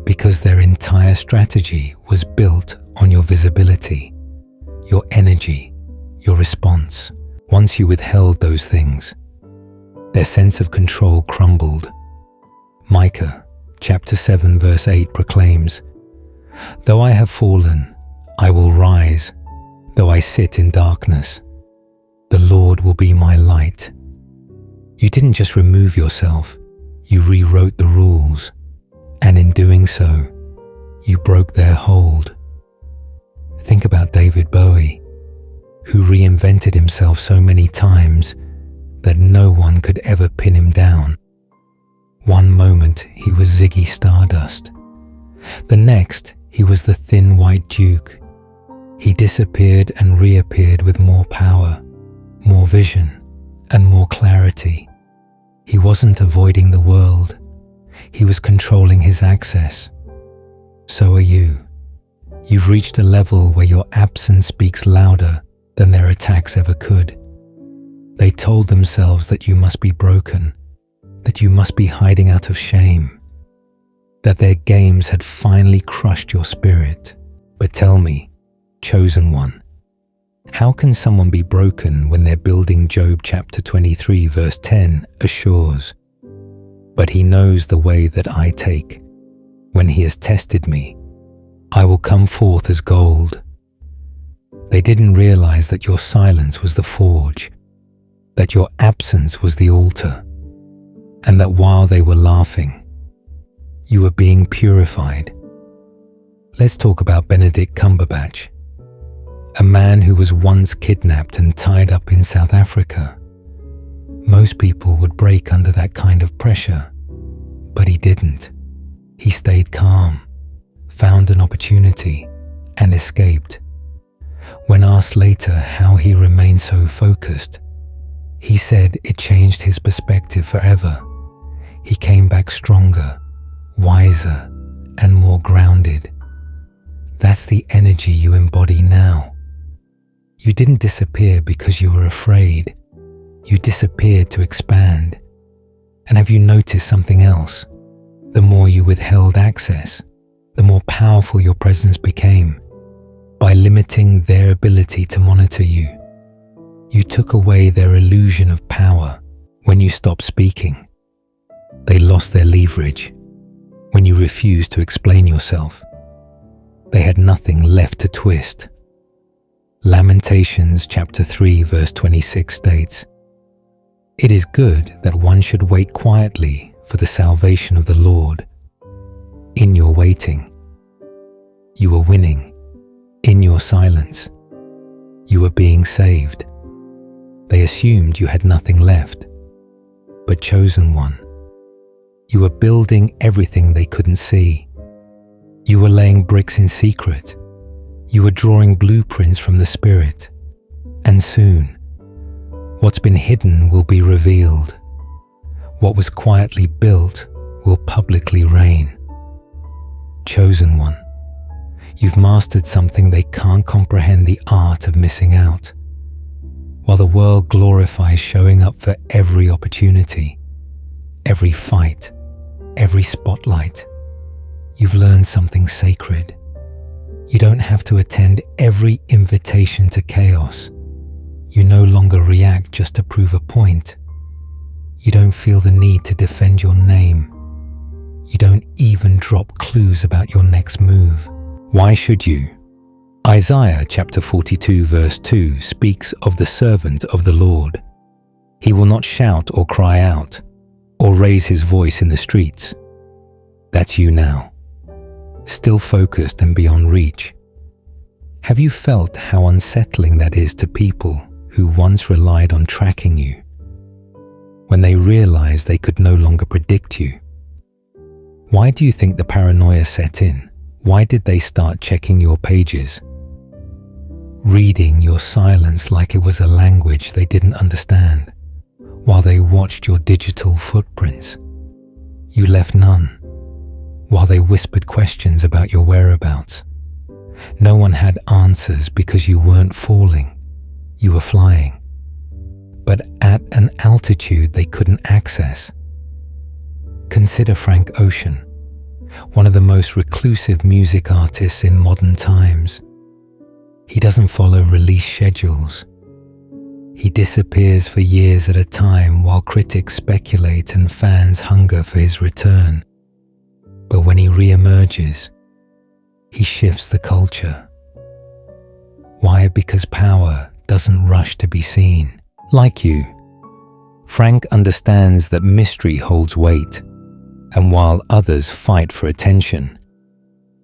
Because their entire strategy was built on your visibility, your energy, your response. Once you withheld those things, their sense of control crumbled. Micah chapter 7 verse 8 proclaims, "Though I have fallen, I will rise. Though I sit in darkness, the Lord will be my light." You didn't just remove yourself, you rewrote the rules, and in doing so, you broke their hold. Think about David Bowie, who reinvented himself so many times that no one could ever pin him down. One moment he was Ziggy Stardust. The next he was the thin white Duke. He disappeared and reappeared with more power, more vision, and more clarity. He wasn't avoiding the world. He was controlling his access. So are you. You've reached a level where your absence speaks louder than their attacks ever could. They told themselves that you must be broken, that you must be hiding out of shame, that their games had finally crushed your spirit. But tell me, chosen one, how can someone be broken when they're building? Job chapter 23 verse 10 assures, "But he knows the way that I take. When he has tested me, I will come forth as gold." They didn't realize that your silence was the forge, that your absence was the altar, and that while they were laughing, you were being purified. Let's talk about Benedict Cumberbatch, a man who was once kidnapped and tied up in South Africa. Most people would break under that kind of pressure, but he didn't. He stayed calm, found an opportunity, and escaped. When asked later how he remained so focused, he said it changed his perspective forever. He came back stronger, wiser, and more grounded. That's the energy you embody now. You didn't disappear because you were afraid. You disappeared to expand. And have you noticed something else? The more you withheld access, the more powerful your presence became. By limiting their ability to monitor you, you took away their illusion of power. When you stopped speaking, they lost their leverage. When you refused to explain yourself, they had nothing left to twist. Lamentations chapter 3 verse 26 states, "It is good that one should wait quietly for the salvation of the Lord." In your waiting, you were winning. In your silence, you were being saved. They assumed you had nothing left. But chosen one, you were building everything they couldn't see. You were laying bricks in secret. You were drawing blueprints from the Spirit. And soon, what's been hidden will be revealed. What was quietly built will publicly reign. Chosen one, you've mastered something they can't comprehend, the art of missing out. While the world glorifies showing up for every opportunity, every fight, every spotlight, you've learned something sacred. You don't have to attend every invitation to chaos. You no longer react just to prove a point. You don't feel the need to defend your name. You don't even drop clues about your next move. Why should you? Isaiah chapter 42 verse 2 speaks of the servant of the Lord. He will not shout or cry out, or raise his voice in the streets. That's you now, still focused and beyond reach. Have you felt how unsettling that is to people who once relied on tracking you? When they realized they could no longer predict you. Why do you think the paranoia set in? Why did they start checking your pages? Reading your silence like it was a language they didn't understand, while they watched your digital footprints. You left none, while they whispered questions about your whereabouts. No one had answers because you weren't falling, you were flying, but at an altitude they couldn't access. Consider Frank Ocean, one of the most reclusive music artists in modern times. He doesn't follow release schedules. He disappears for years at a time while critics speculate and fans hunger for his return. But when he re-emerges, he shifts the culture. Why? Because power doesn't rush to be seen. Like you, Frank understands that mystery holds weight, and while others fight for attention,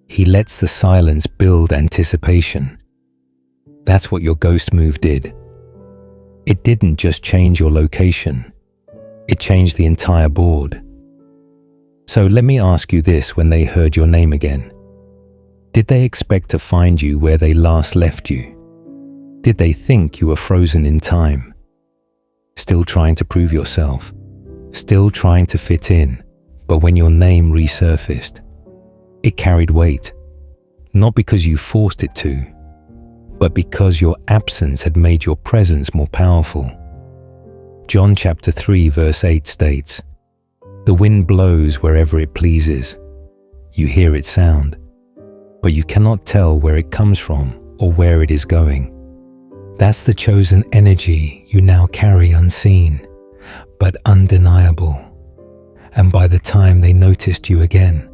he lets the silence build anticipation. That's what your ghost move did. It didn't just change your location, it changed the entire board. So let me ask you this: when they heard your name again, did they expect to find you where they last left you? Did they think you were frozen in time? Still trying to prove yourself, still trying to fit in, but when your name resurfaced, it carried weight, not because you forced it to, but because your absence had made your presence more powerful. John chapter 3 verse 8 states, "The wind blows wherever it pleases. You hear its sound, but you cannot tell where it comes from or where it is going." That's the chosen energy you now carry, unseen, but undeniable. And by the time they noticed you again,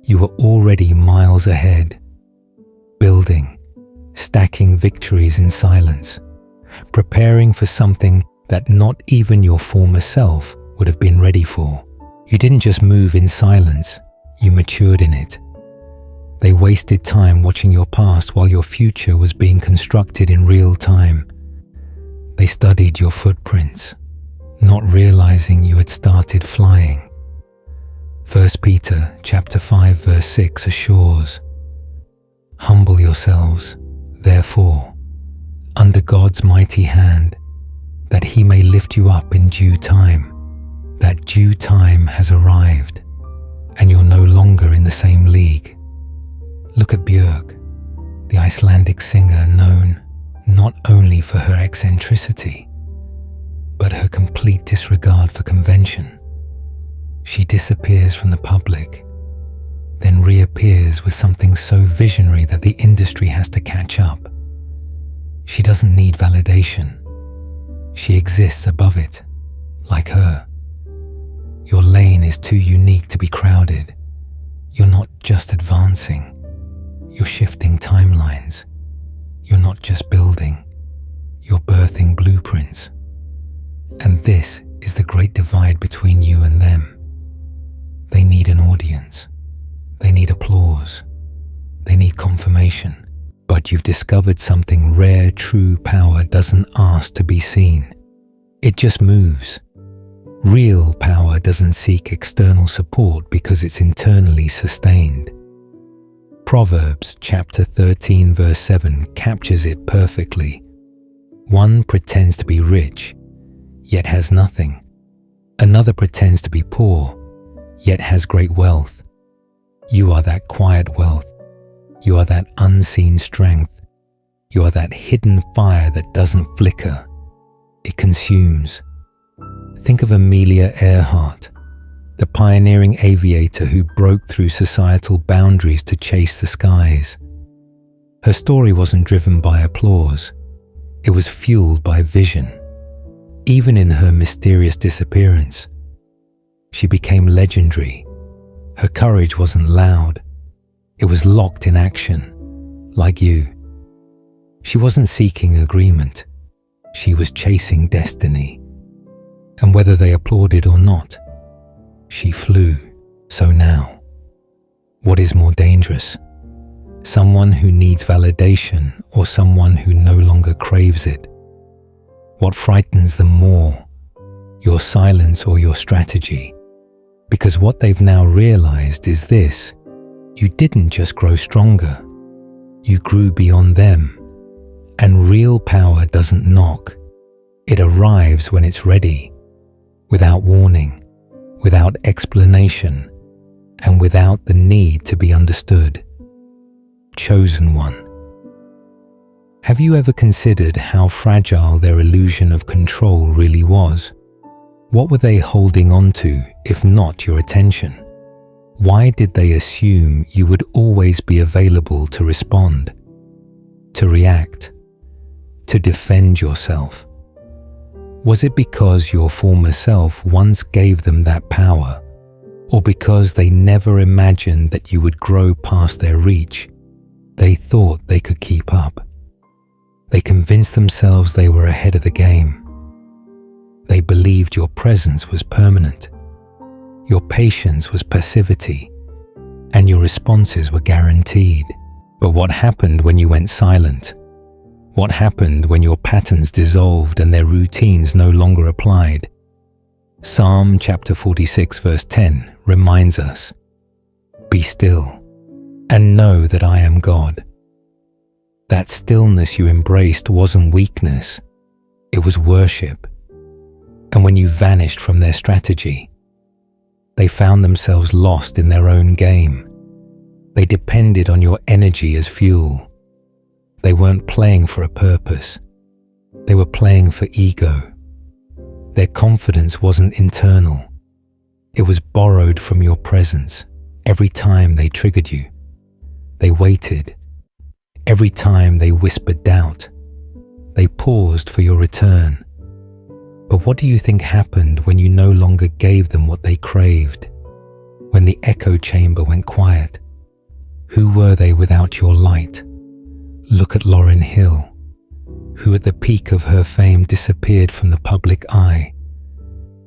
you were already miles ahead, building, stacking victories in silence, preparing for something that not even your former self would have been ready for. You didn't just move in silence, you matured in it. They wasted time watching your past while your future was being constructed in real time. They studied your footprints, not realizing you had started flying. 1 Peter chapter 5 verse 6 assures, "Humble yourselves, therefore, under God's mighty hand, that he may lift you up in due time." That due time has arrived, and you're no longer in the same league. Look at Björk, the Icelandic singer known not only for her eccentricity, but her complete disregard for convention. She disappears from the public, then reappears with something so visionary that the industry has to catch up. She doesn't need validation. She exists above it, like her. Your lane is too unique to be crowded. You're not just advancing, you're shifting timelines. You're not just building, you're birthing blueprints. And this is the great divide between you and them. They need an audience. They need applause. They need confirmation. But you've discovered something rare. True power doesn't ask to be seen. It just moves. Real power doesn't seek external support because it's internally sustained. Proverbs chapter 13 verse 7 captures it perfectly. One pretends to be rich, yet has nothing. Another pretends to be poor, yet has great wealth. You are that quiet wealth. You are that unseen strength. You are that hidden fire that doesn't flicker. It consumes. Think of Amelia Earhart, the pioneering aviator who broke through societal boundaries to chase the skies. Her story wasn't driven by applause. It was fueled by vision. Even in her mysterious disappearance, she became legendary. Her courage wasn't loud. It was locked in action, like you. She wasn't seeking agreement. She was chasing destiny. And whether they applauded or not, she flew. So now, what is more dangerous? Someone who needs validation or someone who no longer craves it? What frightens them more, your silence or your strategy? Because what they've now realized is this: you didn't just grow stronger, you grew beyond them. And real power doesn't knock. It arrives when it's ready, without warning, without explanation, and without the need to be understood. Chosen one. Have you ever considered how fragile their illusion of control really was? What were they holding on to, if not your attention? Why did they assume you would always be available to respond, to react, to defend yourself? Was it because your former self once gave them that power, or because they never imagined that you would grow past their reach? They thought they could keep up. They convinced themselves they were ahead of the game. They believed your presence was permanent, your patience was passivity, and your responses were guaranteed. But what happened when you went silent? What happened when your patterns dissolved and their routines no longer applied? Psalm chapter 46 verse 10 reminds us, "Be still and know that I am God." That stillness you embraced wasn't weakness, it was worship. And when you vanished from their strategy, they found themselves lost in their own game. They depended on your energy as fuel. They weren't playing for a purpose. They were playing for ego. Their confidence wasn't internal. It was borrowed from your presence. Every time they triggered you, they waited. Every time they whispered doubt, they paused for your return. But what do you think happened when you no longer gave them what they craved? When the echo chamber went quiet? Who were they without your light? Look at Lauryn Hill, who at the peak of her fame disappeared from the public eye.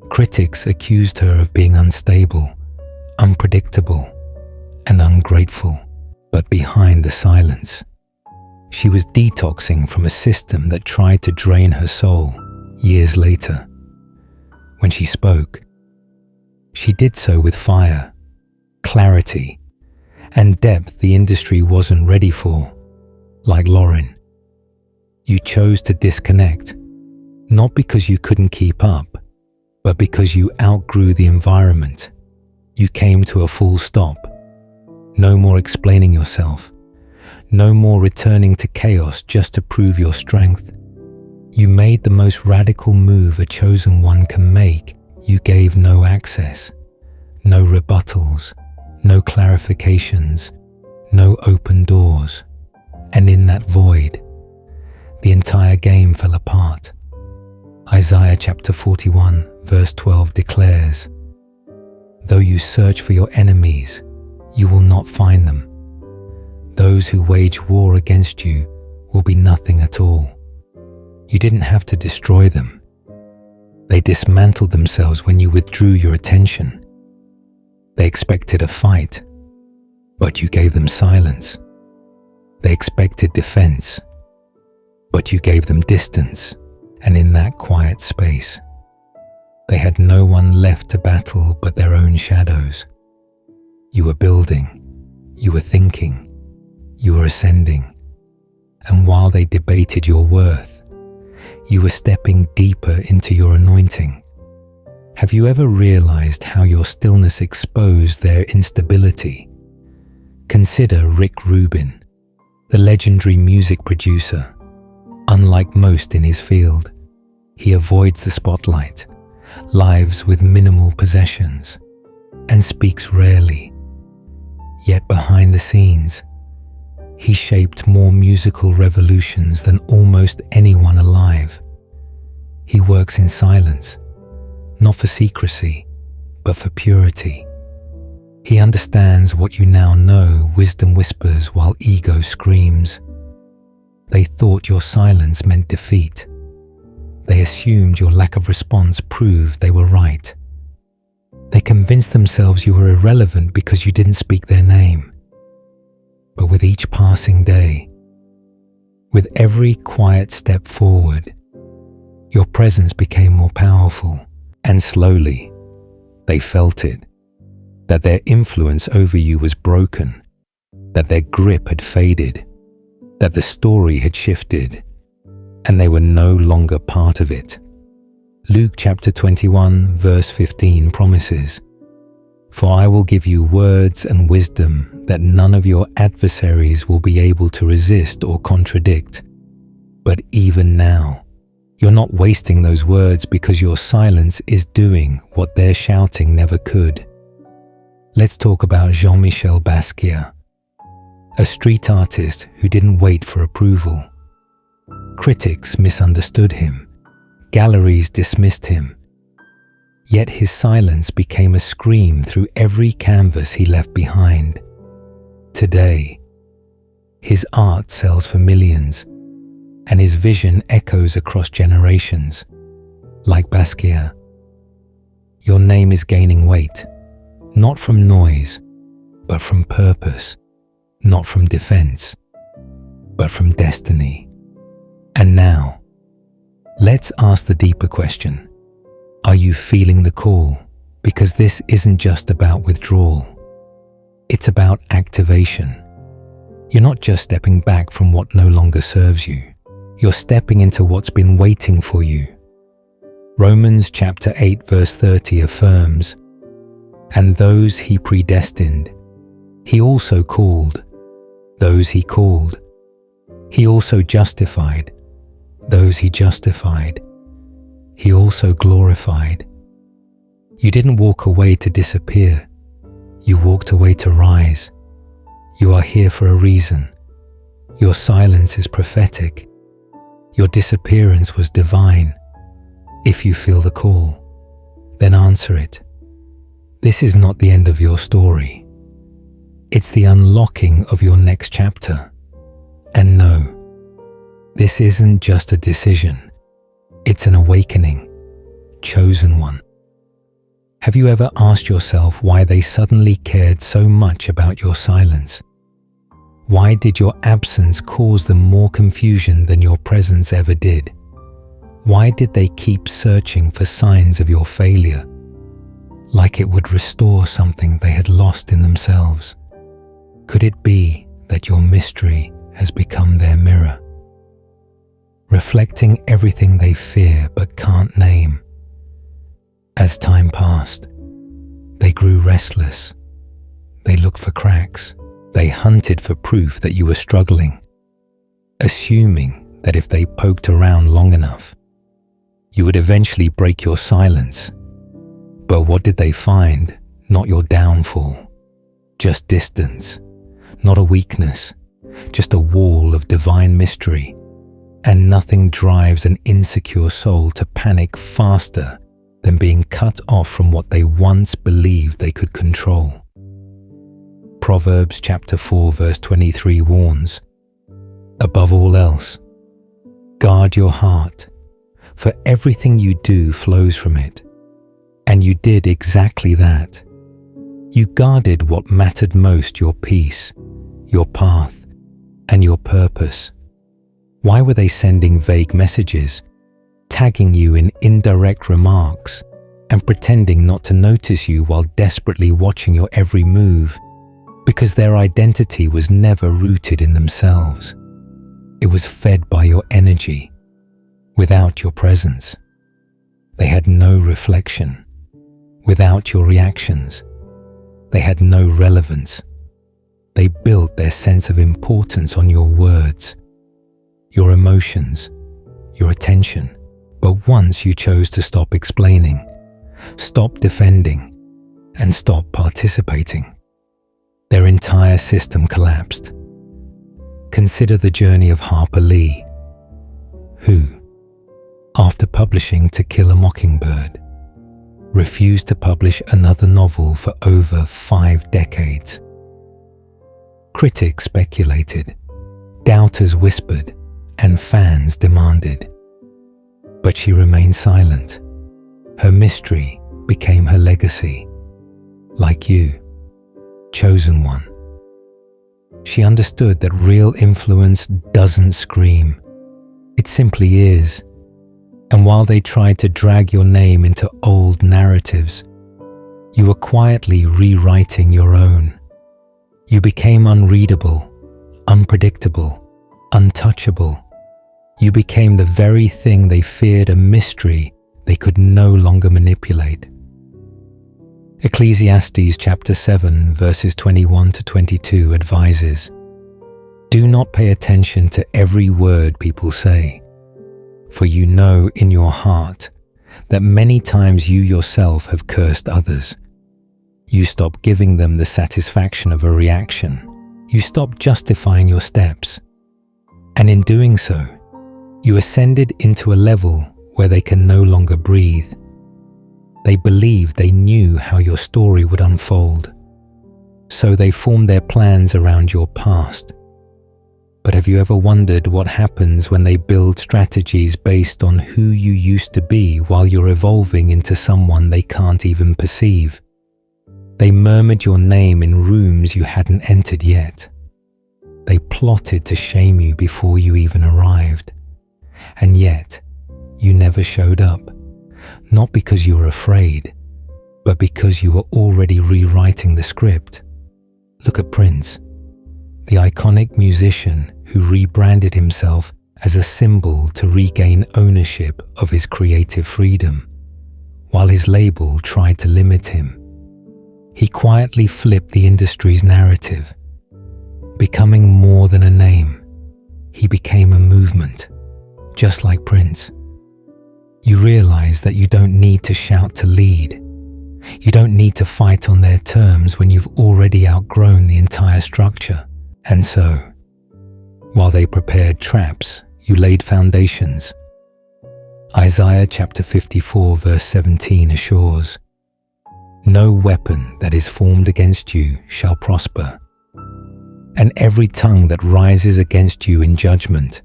Critics accused her of being unstable, unpredictable, and ungrateful. But behind the silence, she was detoxing from a system that tried to drain her soul. Years later, when she spoke. She did so with fire, clarity, and depth the industry wasn't ready for, like Lauren. You chose to disconnect, not because you couldn't keep up, but because you outgrew the environment. You came to a full stop. No more explaining yourself. No more returning to chaos just to prove your strength. You made the most radical move a chosen one can make. You gave no access, no rebuttals, no clarifications, no open doors. And in that void, the entire game fell apart. Isaiah chapter 41, verse 12 declares, "Though you search for your enemies, you will not find them. Those who wage war against you will be nothing at all." You didn't have to destroy them. They dismantled themselves when you withdrew your attention. They expected a fight, but you gave them silence. They expected defense, but you gave them distance. And in that quiet space, they had no one left to battle but their own shadows. You were building, you were thinking, you were ascending. And while they debated your worth, you were stepping deeper into your anointing. Have you ever realized how your stillness exposed their instability? Consider Rick Rubin, the legendary music producer. Unlike most in his field, he avoids the spotlight, lives with minimal possessions, and speaks rarely. Yet behind the scenes, he shaped more musical revolutions than almost anyone alive. He works in silence, not for secrecy, but for purity. He understands what you now know wisdom whispers while ego screams. They thought your silence meant defeat. They assumed your lack of response proved they were right. They convinced themselves you were irrelevant because you didn't speak their name. But with each passing day, with every quiet step forward, your presence became more powerful, and slowly, they felt it, that their influence over you was broken, that their grip had faded, that the story had shifted, and they were no longer part of it. Luke chapter 21 verse 15 promises, "For I will give you words and wisdom that none of your adversaries will be able to resist or contradict." But even now, you're not wasting those words because your silence is doing what their shouting never could. Let's talk about Jean-Michel Basquiat, a street artist who didn't wait for approval. Critics misunderstood him. Galleries dismissed him. Yet his silence became a scream through every canvas he left behind. Today, his art sells for millions, and his vision echoes across generations. Like Basquiat, your name is gaining weight, not from noise, but from purpose. Not from defense, but from destiny. And now, let's ask the deeper question. Are you feeling the call? Because this isn't just about withdrawal. It's about activation. You're not just stepping back from what no longer serves you. You're stepping into what's been waiting for you. Romans chapter 8 verse 30 affirms, "And those he predestined, he also called. Those he called, he also justified. Those he justified, he also glorified." You didn't walk away to disappear. You walked away to rise. You are here for a reason. Your silence is prophetic. Your disappearance was divine. If you feel the call, then answer it. This is not the end of your story. It's the unlocking of your next chapter. And no, this isn't just a decision. It's an awakening, chosen one. Have you ever asked yourself why they suddenly cared so much about your silence? Why did your absence cause them more confusion than your presence ever did? Why did they keep searching for signs of your failure, like it would restore something they had lost in themselves? Could it be that your mystery has become their mirror, reflecting everything they fear but can't name? As time passed, they grew restless. They looked for cracks. They hunted for proof that you were struggling, assuming that if they poked around long enough, you would eventually break your silence. But what did they find? Not your downfall, just distance, not a weakness, just a wall of divine mystery. And nothing drives an insecure soul to panic faster than being cut off from what they once believed they could control. Proverbs chapter 4 verse 23 warns, "Above all else, guard your heart, for everything you do flows from it." And you did exactly that. You guarded what mattered most, your peace, your path, and your purpose. Why were they sending vague messages, tagging you in indirect remarks, and pretending not to notice you while desperately watching your every move? Because their identity was never rooted in themselves. It was fed by your energy, without your presence. They had no reflection. Without your reactions, they had no relevance. They built their sense of importance on your words, your emotions, your attention. But once you chose to stop explaining, stop defending, and stop participating, their entire system collapsed. Consider the journey of Harper Lee, who, after publishing To Kill a Mockingbird, refused to publish another novel for over 5 decades. Critics speculated, doubters whispered, and fans demanded. But she remained silent. Her mystery became her legacy. Like you, chosen one. She understood that real influence doesn't scream. It simply is. And while they tried to drag your name into old narratives, you were quietly rewriting your own. You became unreadable, unpredictable, untouchable. You became the very thing they feared, a mystery they could no longer manipulate. Ecclesiastes chapter 7 verses 21 to 22 advises, "Do not pay attention to every word people say, for you know in your heart that many times you yourself have cursed others. You stop giving them the satisfaction of a reaction. You stop justifying your steps. And in doing so, you ascended into a level where they can no longer breathe. They believed they knew how your story would unfold, so they formed their plans around your past. But have you ever wondered what happens when they build strategies based on who you used to be while you're evolving into someone they can't even perceive? They murmured your name in rooms you hadn't entered yet. They plotted to shame you before you even arrived. And yet, you never showed up, not because you were afraid, but because you were already rewriting the script. Look at Prince, the iconic musician who rebranded himself as a symbol to regain ownership of his creative freedom, while his label tried to limit him. He quietly flipped the industry's narrative. Becoming more than a name, he became a movement, just like Prince. You realize that you don't need to shout to lead. You don't need to fight on their terms when you've already outgrown the entire structure. And so, while they prepared traps, you laid foundations. Isaiah chapter 54 verse 17 assures, "No weapon that is formed against you shall prosper, and every tongue that rises against you in judgment,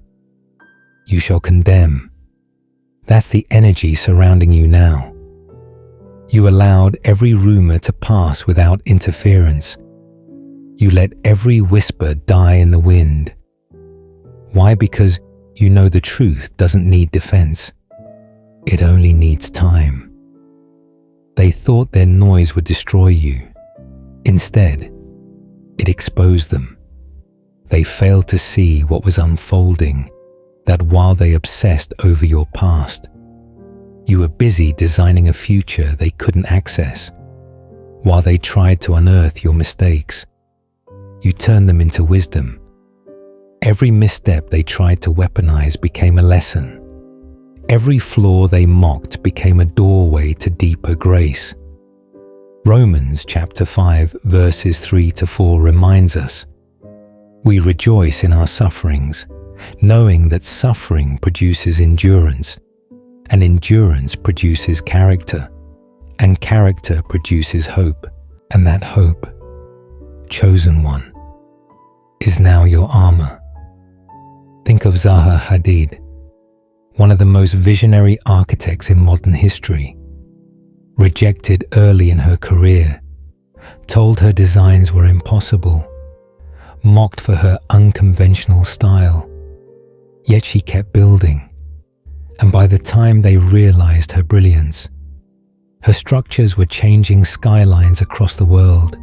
you shall condemn." That's the energy surrounding you now. You allowed every rumor to pass without interference. You let every whisper die in the wind. Why? Because you know the truth doesn't need defense. It only needs time. They thought their noise would destroy you. Instead, it exposed them. They failed to see what was unfolding, that while they obsessed over your past, you were busy designing a future they couldn't access. While they tried to unearth your mistakes, you turned them into wisdom. Every misstep they tried to weaponize became a lesson. Every flaw they mocked became a doorway to deeper grace. Romans chapter 5 verses 3-4 reminds us, "We rejoice in our sufferings, knowing that suffering produces endurance, and endurance produces character, and character produces hope, and that hope, chosen one, is now your armor." Think of Zaha Hadid, one of the most visionary architects in modern history. Rejected early in her career, told her designs were impossible, mocked for her unconventional style. Yet she kept building, and by the time they realized her brilliance, her structures were changing skylines across the world.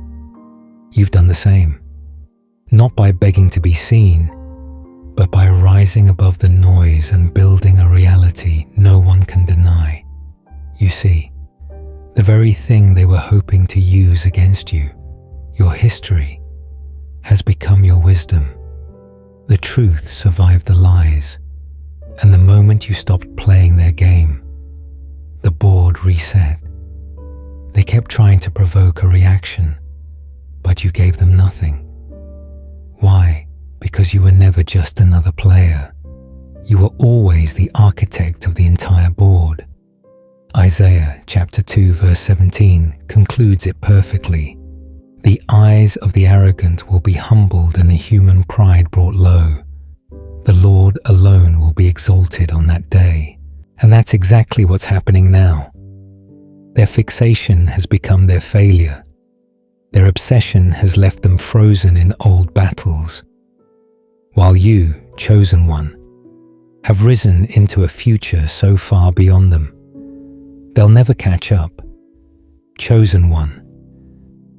You've done the same, not by begging to be seen, but by rising above the noise and building a reality no one can deny. You see, the very thing they were hoping to use against you, your history, has become your wisdom. The truth survived the lies, and the moment you stopped playing their game, the board reset. They kept trying to provoke a reaction, but you gave them nothing. Why? Because you were never just another player. You were always the architect of the entire board. Isaiah chapter 2 verse 17 concludes it perfectly. "The eyes of the arrogant will be humbled and the human pride brought low. The Lord alone will be exalted on that day." And that's exactly what's happening now. Their fixation has become their failure. Their obsession has left them frozen in old battles. While you, chosen one, have risen into a future so far beyond them, they'll never catch up. Chosen one.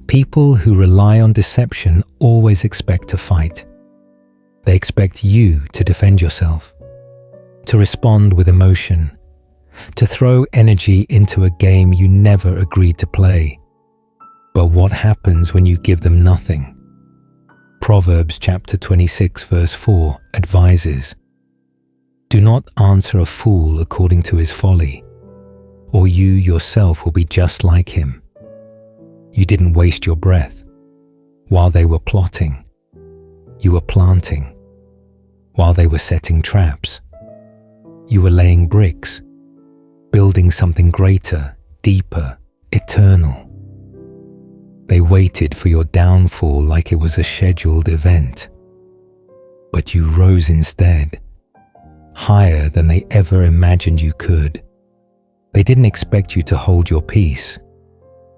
People who rely on deception always expect to fight. They expect you to defend yourself, to respond with emotion, to throw energy into a game you never agreed to play. But what happens when you give them nothing? Proverbs chapter 26 verse 4 advises, "Do not answer a fool according to his folly, or you yourself will be just like him." You didn't waste your breath. While they were plotting, you were planting. While they were setting traps, you were laying bricks, building something greater, deeper, eternal. They waited for your downfall like it was a scheduled event. But you rose instead, higher than they ever imagined you could. They didn't expect you to hold your peace.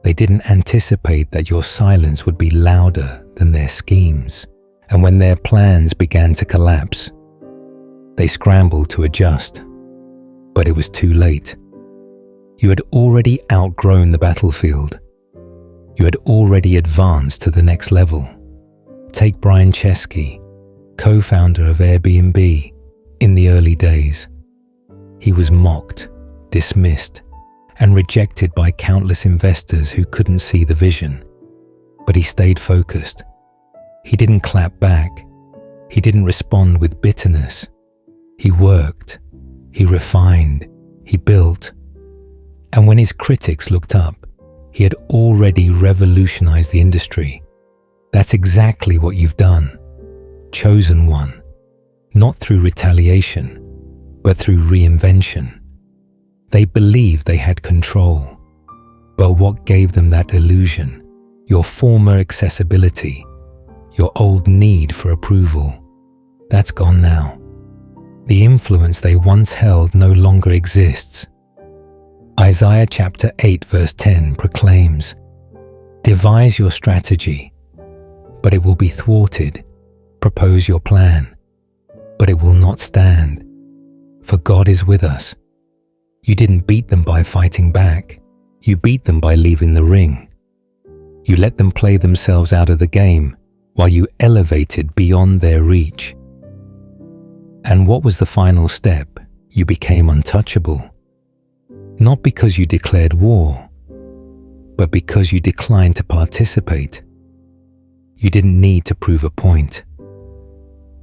They didn't anticipate that your silence would be louder than their schemes. And when their plans began to collapse, they scrambled to adjust. But it was too late. You had already outgrown the battlefield. You had already advanced to the next level. Take Brian Chesky, co-founder of Airbnb, in the early days. He was mocked, dismissed, and rejected by countless investors who couldn't see the vision. But he stayed focused. He didn't clap back. He didn't respond with bitterness. He worked. He refined. He built. And when his critics looked up, he had already revolutionized the industry. That's exactly what you've done. Chosen one. Not through retaliation, but through reinvention. They believed they had control. But what gave them that illusion? Your former accessibility, your old need for approval. That's gone now. The influence they once held no longer exists. Isaiah chapter 8 verse 10 proclaims, "Devise your strategy, but it will be thwarted. Propose your plan, but it will not stand. For God is with us. You didn't beat them by fighting back. You beat them by leaving the ring. You let them play themselves out of the game while you elevated beyond their reach. And what was the final step? You became untouchable. Not because you declared war, but because you declined to participate. You didn't need to prove a point.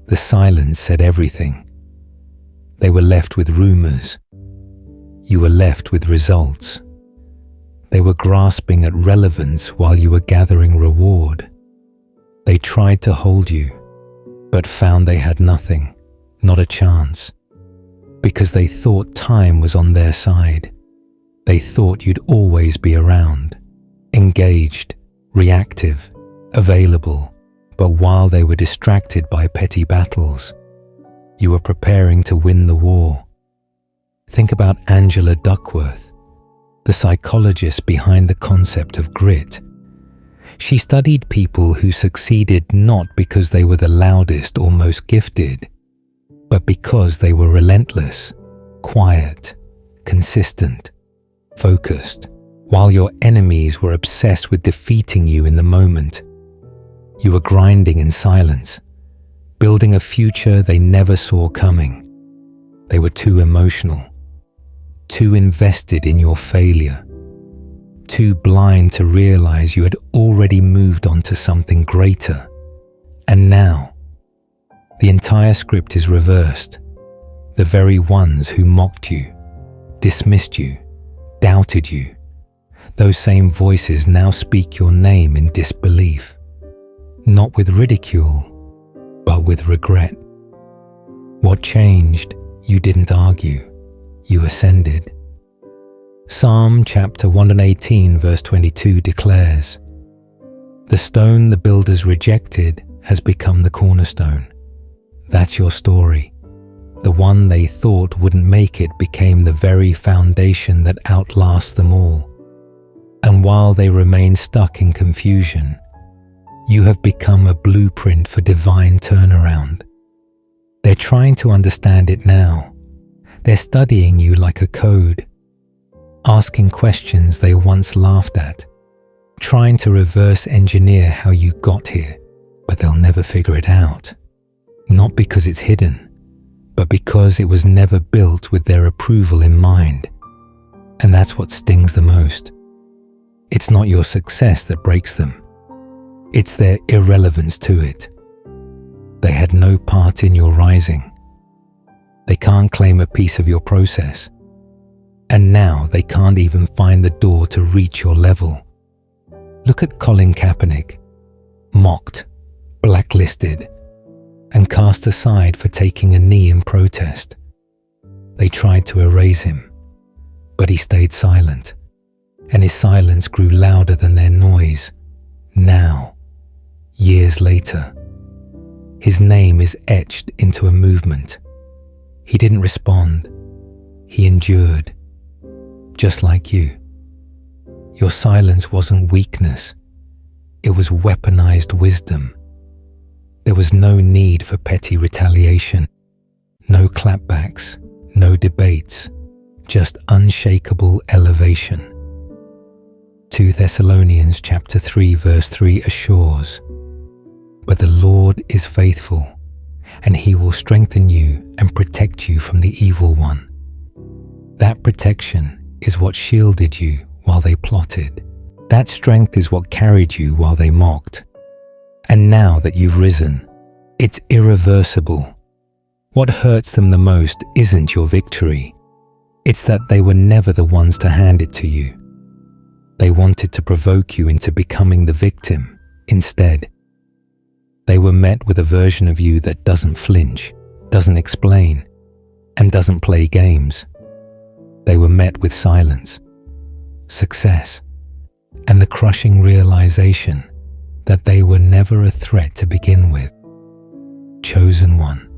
The silence said everything. They were left with rumors. You were left with results. They were grasping at relevance while you were gathering reward. They tried to hold you, but found they had nothing, not a chance, because they thought time was on their side. They thought you'd always be around, engaged, reactive, available, but while they were distracted by petty battles, you were preparing to win the war. Think about Angela Duckworth, the psychologist behind the concept of grit. She studied people who succeeded not because they were the loudest or most gifted, but because they were relentless, quiet, consistent, focused, while your enemies were obsessed with defeating you in the moment. You were grinding in silence, building a future they never saw coming. They were too emotional, too invested in your failure, too blind to realize you had already moved on to something greater. And now, the entire script is reversed. The very ones who mocked you, dismissed you, doubted you, those same voices now speak your name in disbelief, not with ridicule, but with regret. What changed? You didn't argue. You ascended. Psalm chapter 118 verse 22 declares, "The stone the builders rejected has become the cornerstone." That's your story. The one they thought wouldn't make it became the very foundation that outlasts them all. And while they remain stuck in confusion, you have become a blueprint for divine turnaround. They're trying to understand it now. They're studying you like a code, asking questions they once laughed at, trying to reverse engineer how you got here, but they'll never figure it out. Not because it's hidden, but because it was never built with their approval in mind. And that's what stings the most. It's not your success that breaks them. It's their irrelevance to it. They had no part in your rising. They can't claim a piece of your process. And now they can't even find the door to reach your level. Look at Colin Kaepernick, mocked, blacklisted, and cast aside for taking a knee in protest. They tried to erase him, but he stayed silent, and his silence grew louder than their noise. Now, years later, his name is etched into a movement. He didn't respond. He endured, just like you. Your silence wasn't weakness. It was weaponized wisdom. There was no need for petty retaliation, no clapbacks, no debates, just unshakable elevation. 2 Thessalonians chapter 3 verse 3 assures, "But the Lord is faithful, and he will strengthen you and protect you from the evil one." That protection is what shielded you while they plotted. That strength is what carried you while they mocked. And now that you've risen, it's irreversible. What hurts them the most isn't your victory. It's that they were never the ones to hand it to you. They wanted to provoke you into becoming the victim instead. They were met with a version of you that doesn't flinch, doesn't explain, and doesn't play games. They were met with silence, success, and the crushing realization that they were never a threat to begin with. Chosen one.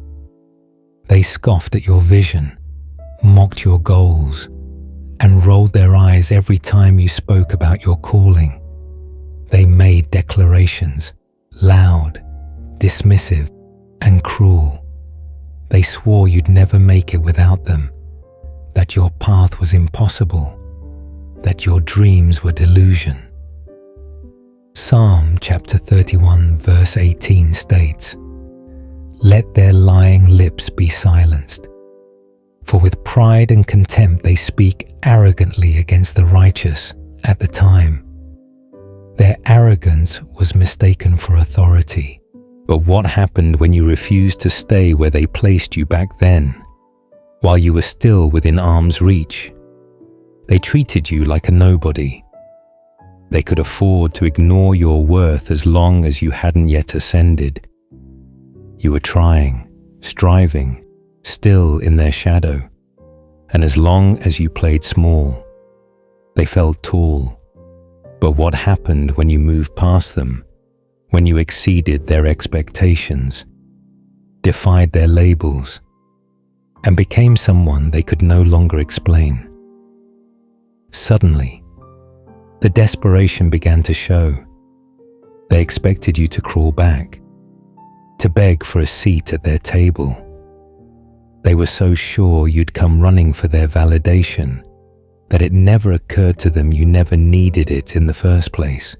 They scoffed at your vision, mocked your goals, and rolled their eyes every time you spoke about your calling. They made declarations, loud, dismissive, and cruel. They swore you'd never make it without them. that your path was impossible, that your dreams were delusion. Psalm chapter 31 verse 18 states, "Let their lying lips be silenced, for with pride and contempt they speak arrogantly against the righteous at the time." Their arrogance was mistaken for authority. But what happened when you refused to stay where they placed you back then, while you were still within arm's reach? They treated you like a nobody. They could afford to ignore your worth as long as you hadn't yet ascended. You were trying, striving, still in their shadow, and as long as you played small, they felt tall. But what happened when you moved past them, when you exceeded their expectations, defied their labels, and became someone they could no longer explain? Suddenly, the desperation began to show. They expected you to crawl back, to beg for a seat at their table. They were so sure you'd come running for their validation that it never occurred to them you never needed it in the first place.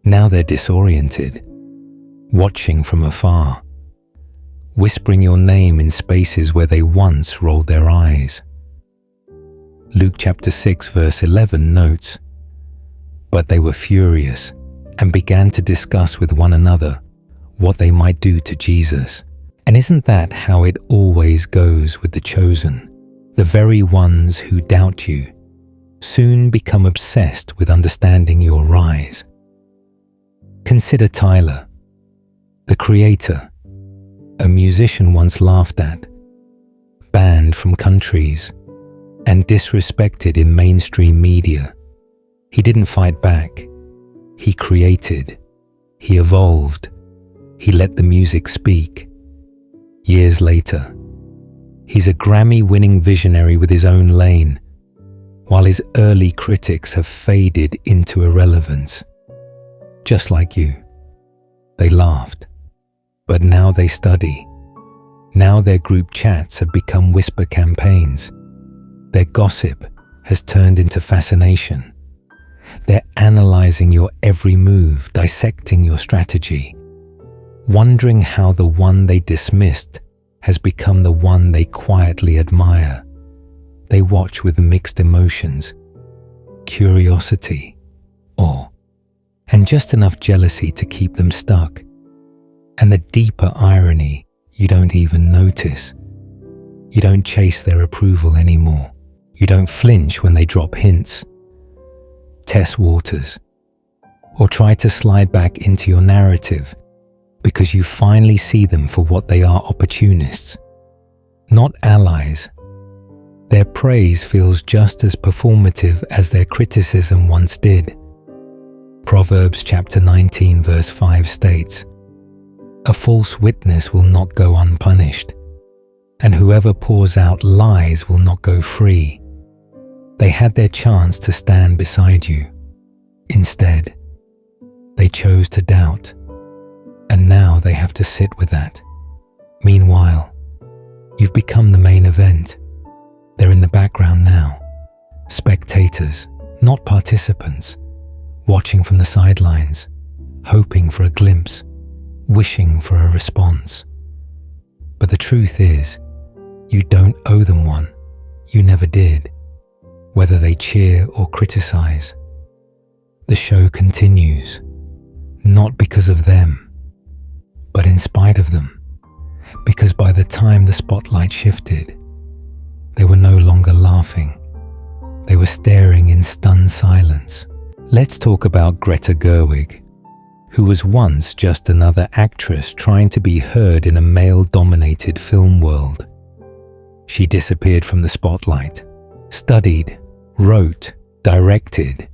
Now they're disoriented, watching from afar, whispering your name in spaces where they once rolled their eyes. Luke chapter 6 verse 11 notes, "But they were furious and began to discuss with one another what they might do to Jesus." And isn't that how it always goes with the chosen? The very ones who doubt you soon become obsessed with understanding your rise. Consider Tyler, the creator, a musician once laughed at, banned from countries, and disrespected in mainstream media. He didn't fight back. He created. He evolved. He let the music speak. Years later, he's a Grammy-winning visionary with his own lane, while his early critics have faded into irrelevance. Just like you, they laughed, but now they study. Now their group chats have become whisper campaigns. Their gossip has turned into fascination. They're analyzing your every move, dissecting your strategy, wondering how the one they dismissed has become the one they quietly admire. They watch with mixed emotions, curiosity, awe, and just enough jealousy to keep them stuck. And the deeper irony, you don't even notice. You don't chase their approval anymore. You don't flinch when they drop hints, test waters, or try to slide back into your narrative, because you finally see them for what they are: opportunists, not allies. Their praise feels just as performative as their criticism once did. Proverbs chapter 19 verse 5 states, "A false witness will not go unpunished, and whoever pours out lies will not go free." They had their chance to stand beside you. Instead, they chose to doubt, and now they have to sit with that. Meanwhile, you've become the main event. They're in the background now, spectators, not participants, watching from the sidelines, hoping for a glimpse, wishing for a response. But the truth is, you don't owe them one. You never did, whether they cheer or criticize. The show continues, not because of them, but in spite of them, because by the time the spotlight shifted, they were no longer laughing. They were staring in stunned silence. Let's talk about Greta Gerwig, who was once just another actress trying to be heard in a male-dominated film world. She disappeared from the spotlight, studied, wrote, directed,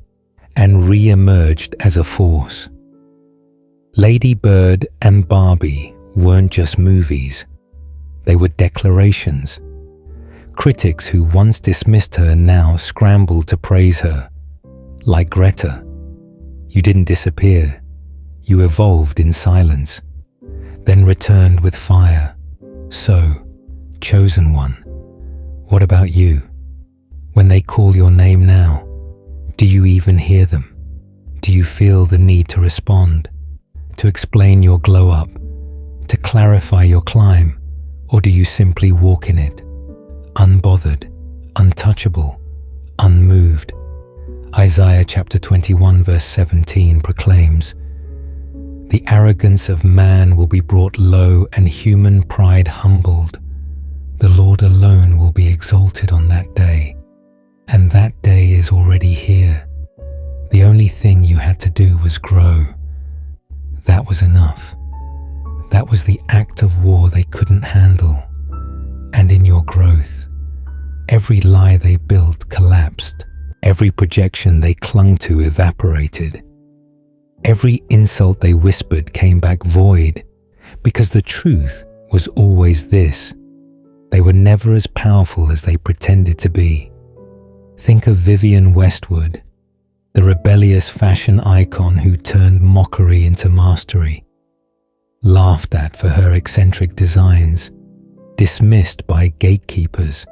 and re-emerged as a force. Lady Bird and Barbie weren't just movies. They were declarations. Critics who once dismissed her now scrambled to praise her. Like Greta, you didn't disappear. You evolved in silence, then returned with fire. So, chosen one, What about you? When they call your name now, do you even hear them? Do you feel the need to respond, to explain your glow up, to clarify your climb, or do you simply walk in it, unbothered, untouchable, unmoved? Isaiah chapter 21 verse 17 proclaims, "The arrogance of man will be brought low and human pride humbled. The Lord alone will be exalted on that day." And that day is already here. The only thing you had to do was grow. That was enough. That was the act of war they couldn't handle. And in your growth, every lie they built collapsed. Every projection they clung to evaporated. Every insult they whispered came back void, because the truth was always this: they were never as powerful as they pretended to be. Think of Vivienne Westwood, the rebellious fashion icon who turned mockery into mastery, laughed at for her eccentric designs, dismissed by gatekeepers.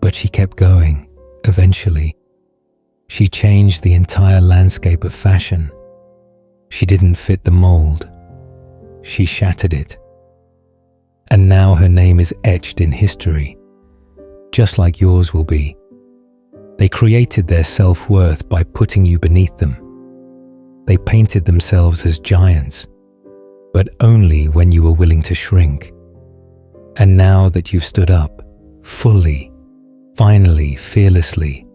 But she kept going. Eventually, she changed the entire landscape of fashion. She didn't fit the mold. She shattered it. And now her name is etched in history, just like yours will be. They created their self-worth by putting you beneath them. They painted themselves as giants, but only when you were willing to shrink. And now that you've stood up, fully, finally, fearlessly,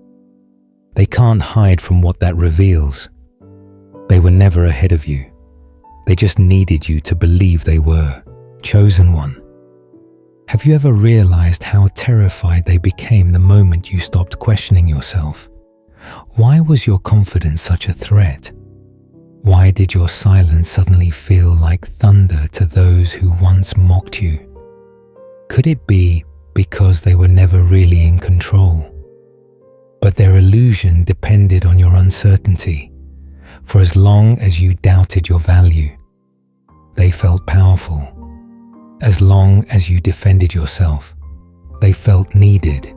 they can't hide from what that reveals. They were never ahead of you. They just needed you to believe they were. Chosen one. Have you ever realized how terrified they became the moment you stopped questioning yourself? Why was your confidence such a threat? Why did your silence suddenly feel like thunder to those who once mocked you? Could it be because they were never really in control? But their illusion depended on your uncertainty. For as long as you doubted your value, they felt powerful. As long as you defended yourself, they felt needed.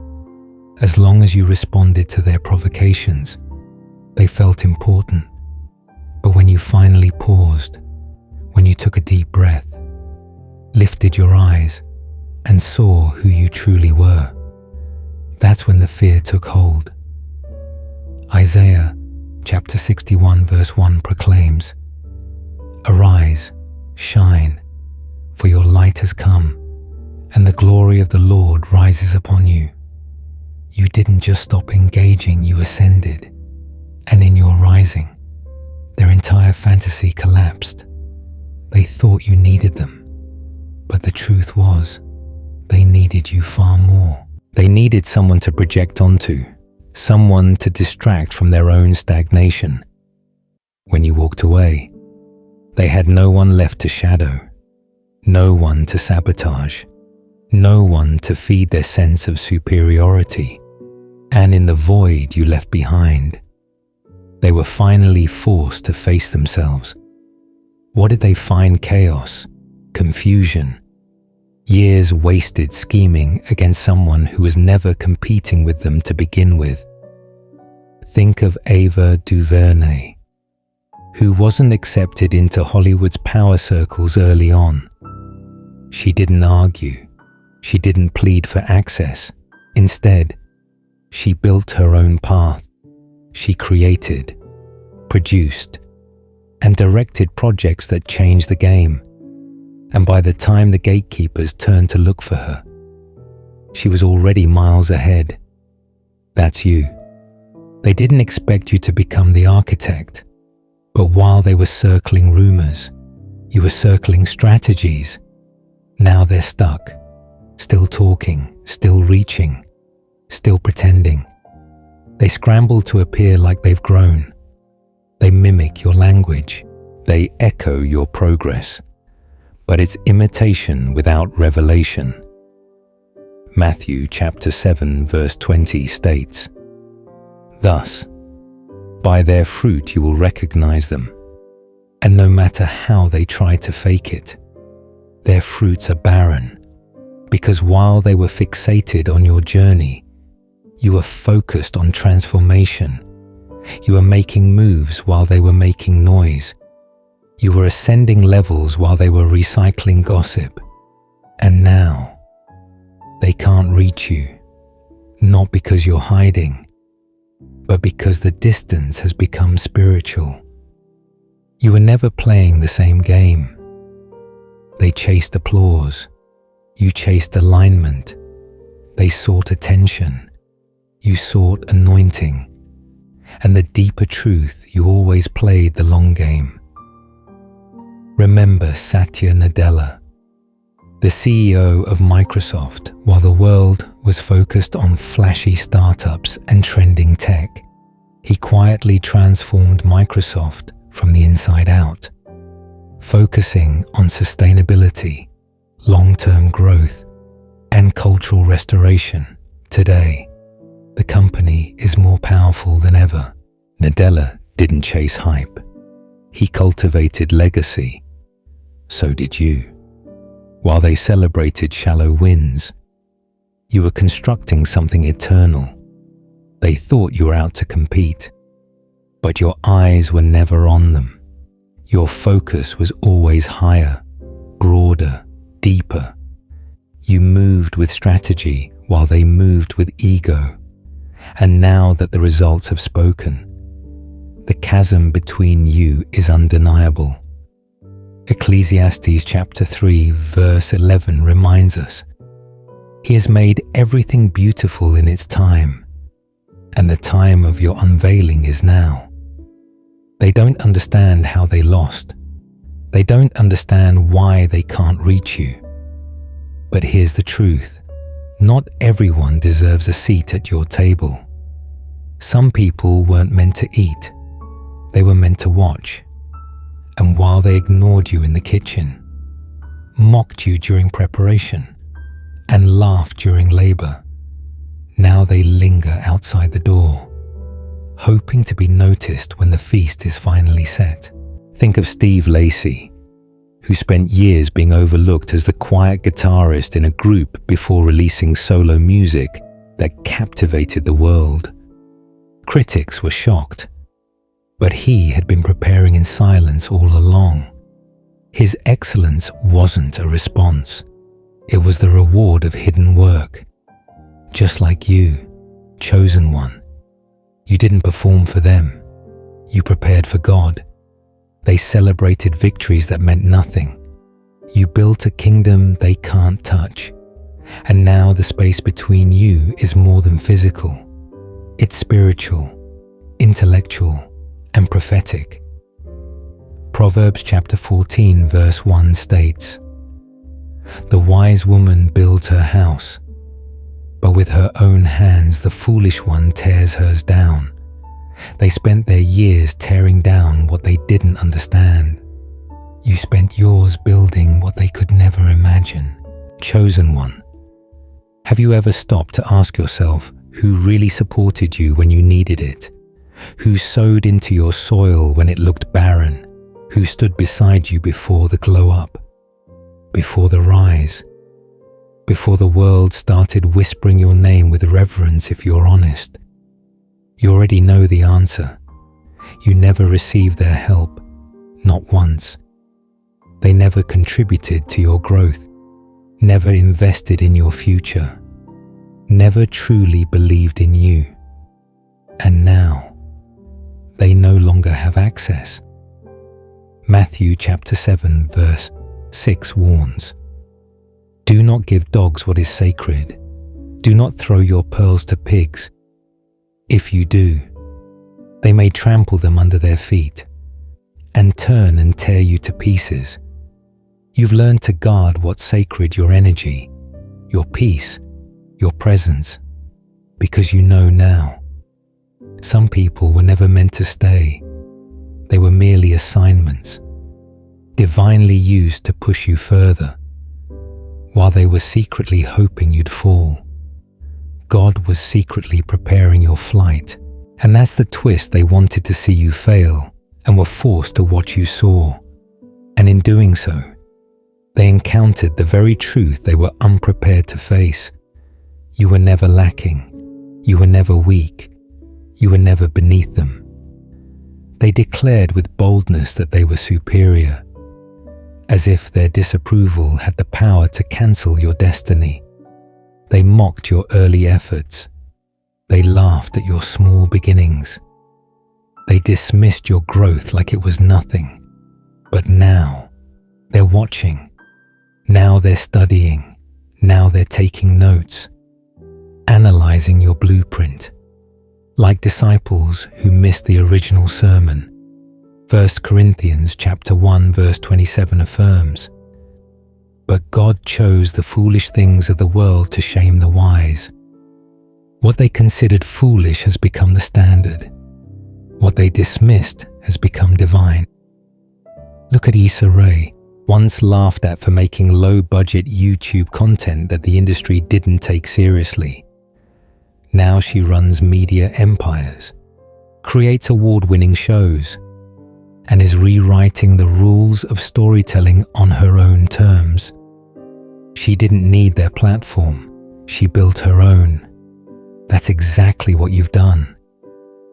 As long as you responded to their provocations, they felt important. But when you finally paused, when you took a deep breath, lifted your eyes, and saw who you truly were, that's when the fear took hold. Isaiah chapter 61 verse 1 proclaims, "Arise, shine, for your light has come, and the glory of the Lord rises upon you." You didn't just stop engaging, you ascended. And in your rising, their entire fantasy collapsed. They thought you needed them, but the truth was, they needed you far more. They needed someone to project onto, someone to distract from their own stagnation. When you walked away, they had no one left to shadow. No one to sabotage, no one to feed their sense of superiority. And in the void you left behind, they were finally forced to face themselves. What did they find? Chaos, confusion, years wasted scheming against someone who was never competing with them to begin with. Think of Ava DuVernay, who wasn't accepted into Hollywood's power circles early on. She didn't argue. She didn't plead for access. Instead, she built her own path. She created, produced, and directed projects that changed the game. And by the time the gatekeepers turned to look for her, she was already miles ahead. That's you. They didn't expect you to become the architect, but while they were circling rumors, you were circling strategies. Now they're stuck, still talking, still reaching, still pretending. They scramble to appear like they've grown. They mimic your language. They echo your progress. But it's imitation without revelation. Matthew chapter 7 verse 20 states, "Thus, by their fruit you will recognize them. And no matter how they try to fake it, their fruits are barren, Because while they were fixated on your journey, you were focused on transformation. You were making moves while they were making noise. You were ascending levels while they were recycling gossip. And now, they can't reach you, not because you're hiding, but because the distance has become spiritual. You were never playing the same game. They chased applause. You chased alignment. They sought attention. You sought anointing. And the deeper truth, you always played the long game. Remember Satya Nadella, the CEO of Microsoft, while the world was focused on flashy startups and trending tech. He quietly transformed Microsoft from the inside out, focusing on sustainability, long-term growth, and cultural restoration. Today, the company is more powerful than ever. Nadella didn't chase hype. He cultivated legacy. So did you. While they celebrated shallow wins, you were constructing something eternal. They thought you were out to compete, but your eyes were never on them. Your focus was always higher, broader, deeper. You moved with strategy while they moved with ego. And now that the results have spoken, the chasm between you is undeniable. Ecclesiastes chapter 3 verse 11 reminds us, He has made everything beautiful in its time, and the time of your unveiling is now. They don't understand how they lost. They don't understand why they can't reach you. But here's the truth. Not everyone deserves a seat at your table. Some people weren't meant to eat. They were meant to watch. And while they ignored you in the kitchen, mocked you during preparation, and laughed during labor, now they linger outside the door, hoping to be noticed when the feast is finally set. Think of Steve Lacy, who spent years being overlooked as the quiet guitarist in a group before releasing solo music that captivated the world. Critics were shocked, but he had been preparing in silence all along. His excellence wasn't a response. It was the reward of hidden work. Just like you, chosen one. You didn't perform for them. You prepared for God. They celebrated victories that meant nothing. You built a kingdom they can't touch. And now the space between you is more than physical. It's spiritual, intellectual, and prophetic. Proverbs chapter 14 verse 1 states, The wise woman builds her house, but with her own hands the foolish one tears hers down. They spent their years tearing down what they didn't understand. You spent yours building what they could never imagine. Chosen one. Have you ever stopped to ask yourself who really supported you when you needed it? Who sowed into your soil when it looked barren? Who stood beside you before the glow up? Before the rise? Before the world started whispering your name with reverence if you're honest? You already know the answer. You never received their help, not once. They never contributed to your growth, never invested in your future, never truly believed in you. And now, they no longer have access. Matthew chapter 7 verse 6 warns, Do not give dogs what is sacred. Do not throw your pearls to pigs. If you do, they may trample them under their feet and turn and tear you to pieces. You've learned to guard what's sacred, your energy, your peace, your presence, because you know now. Some people were never meant to stay. They were merely assignments, divinely used to push you further, while they were secretly hoping you'd fall. God was secretly preparing your flight, and that's the twist. They wanted to see you fail and were forced to watch you soar. And in doing so, They encountered the very truth they were unprepared to face. You were never lacking. You were never weak. You were never beneath them. They declared with boldness that they were superior, as if their disapproval had the power to cancel your destiny. They mocked your early efforts. They laughed at your small beginnings. They dismissed your growth like it was nothing. But now, they're watching. Now they're studying. Now they're taking notes, analyzing your blueprint. Like disciples who missed the original sermon, 1 Corinthians chapter 1 verse 27 affirms, "But God chose the foolish things of the world to shame the wise." What they considered foolish has become the standard. What they dismissed has become divine. Look at Issa Rae, once laughed at for making low-budget YouTube content that the industry didn't take seriously. Now she runs media empires, creates award-winning shows, and is rewriting the rules of storytelling on her own terms. She didn't need their platform. She built her own. That's exactly what you've done.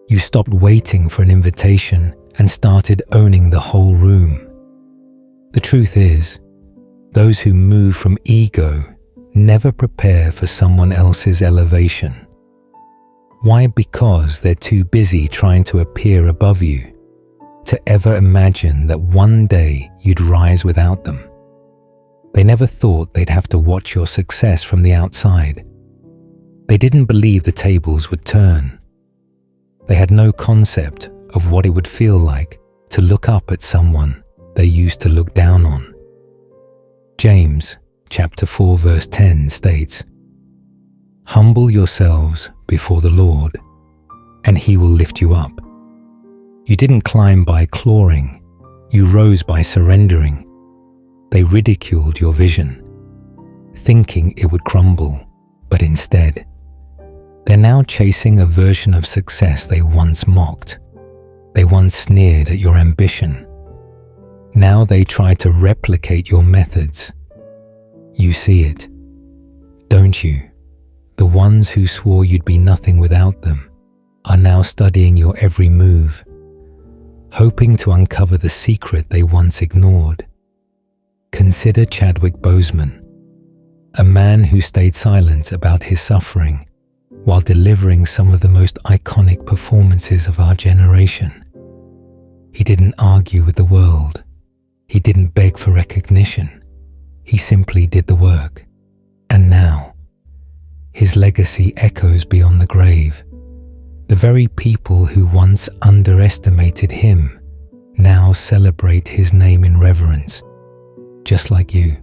You stopped waiting for an invitation and started owning the whole room. The truth is, those who move from ego never prepare for someone else's elevation. Why? Because they're too busy trying to appear above you, to ever imagine that one day you'd rise without them. They never thought they'd have to watch your success from the outside. They didn't believe the tables would turn. They had no concept of what it would feel like to look up at someone they used to look down on. James chapter 4 verse 10 states, "Humble yourselves before the Lord, and He will lift you up." You didn't climb by clawing, you rose by surrendering. They ridiculed your vision, thinking it would crumble, but instead, they're now chasing a version of success they once mocked. They once sneered at your ambition. Now they try to replicate your methods. You see it, don't you? The ones who swore you'd be nothing without them are now studying your every move, hoping to uncover the secret they once ignored. Consider Chadwick Boseman, a man who stayed silent about his suffering while delivering some of the most iconic performances of our generation. He didn't argue with the world. He didn't beg for recognition. He simply did the work. And now, his legacy echoes beyond the grave. The very people who once underestimated him now celebrate his name in reverence, just like you.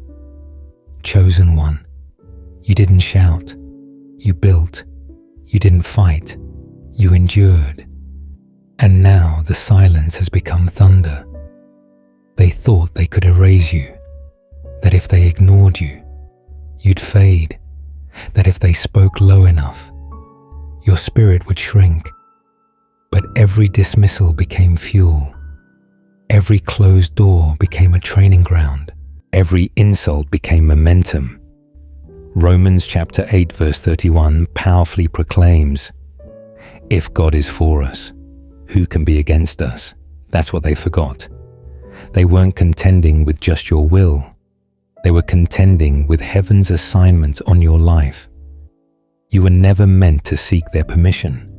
Chosen one. You didn't shout. You built. You didn't fight. You endured. And now the silence has become thunder. They thought they could erase you, that if they ignored you, you'd fade, that if they spoke low enough, your spirit would shrink. But every dismissal became fuel. Every closed door became a training ground. Every insult became momentum. Romans chapter 8 verse 31 powerfully proclaims, "If God is for us, who can be against us?" That's what they forgot. They weren't contending with just your will. They were contending with heaven's assignment on your life. You were never meant to seek their permission.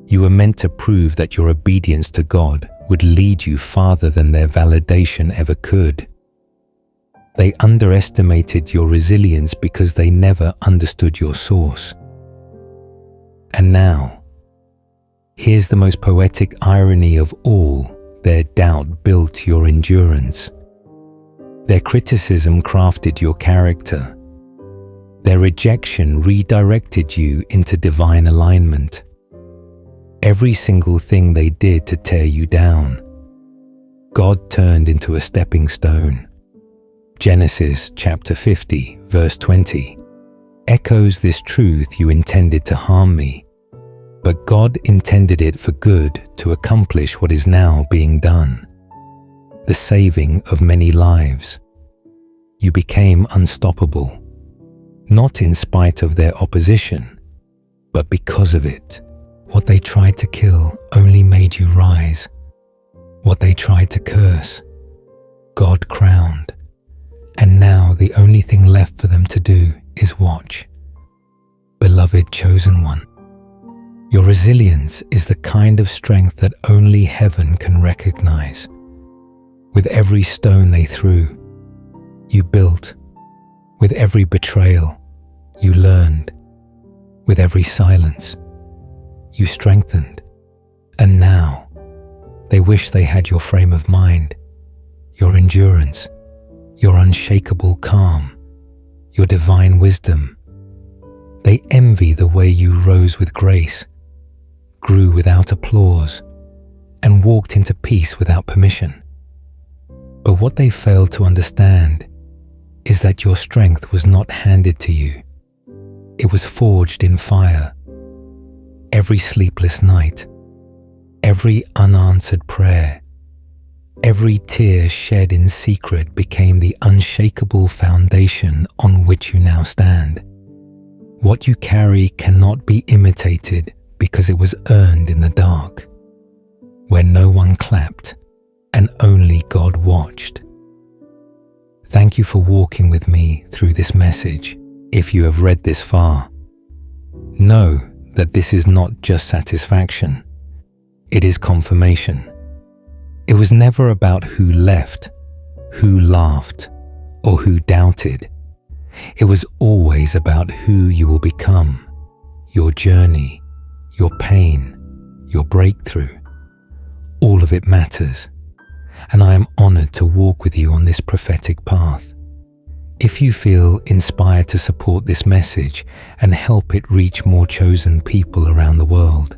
You were meant to prove that your obedience to God would lead you farther than their validation ever could. They underestimated your resilience because they never understood your source. And now, here's the most poetic irony of all: their doubt built your endurance. Their criticism crafted your character. Their rejection redirected you into divine alignment. Every single thing they did to tear you down, God turned into a stepping stone. Genesis chapter 50 verse 20 echoes this truth: "You intended to harm me, but God intended it for good to accomplish what is now being done, the saving of many lives." You became unstoppable, not in spite of their opposition, but because of it. What they tried to kill only made you rise. What they tried to curse, God crowned. And now the only thing left for them to do is watch. Beloved chosen one, your resilience is the kind of strength that only heaven can recognize. With every stone they threw, you built. With every betrayal, you learned. With every silence, you strengthened. And now, they wish they had your frame of mind, your endurance, your unshakable calm, your divine wisdom. They envy the way you rose with grace, grew without applause, and walked into peace without permission. But what they failed to understand is that your strength was not handed to you. It was forged in fire. Every sleepless night, every unanswered prayer, every tear shed in secret became the unshakable foundation on which you now stand. What you carry cannot be imitated because it was earned in the dark, where no one clapped and only God watched. Thank you for walking with me through this message. If you have read this far, know that this is not just satisfaction, it is confirmation. It was never about who left, who laughed, or who doubted. It was always about who you will become, your journey, your pain, your breakthrough. All of it matters, and I am honored to walk with you on this prophetic path. If you feel inspired to support this message and help it reach more chosen people around the world,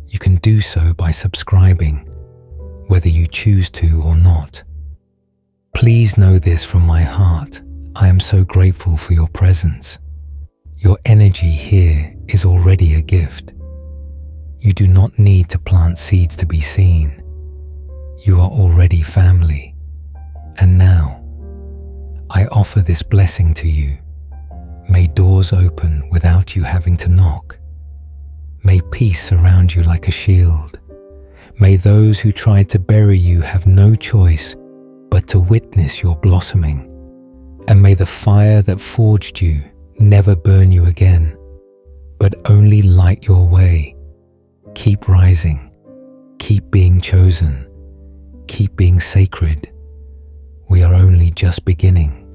you can do so by subscribing, whether you choose to or not. Please know this from my heart. I am so grateful for your presence. Your energy here is already a gift. You do not need to plant seeds to be seen. You are already family. And now, I offer this blessing to you. May doors open without you having to knock. May peace surround you like a shield. May those who tried to bury you have no choice but to witness your blossoming. And may the fire that forged you never burn you again, but only light your way. Keep rising. Keep being chosen. Keep being sacred. We are only just beginning.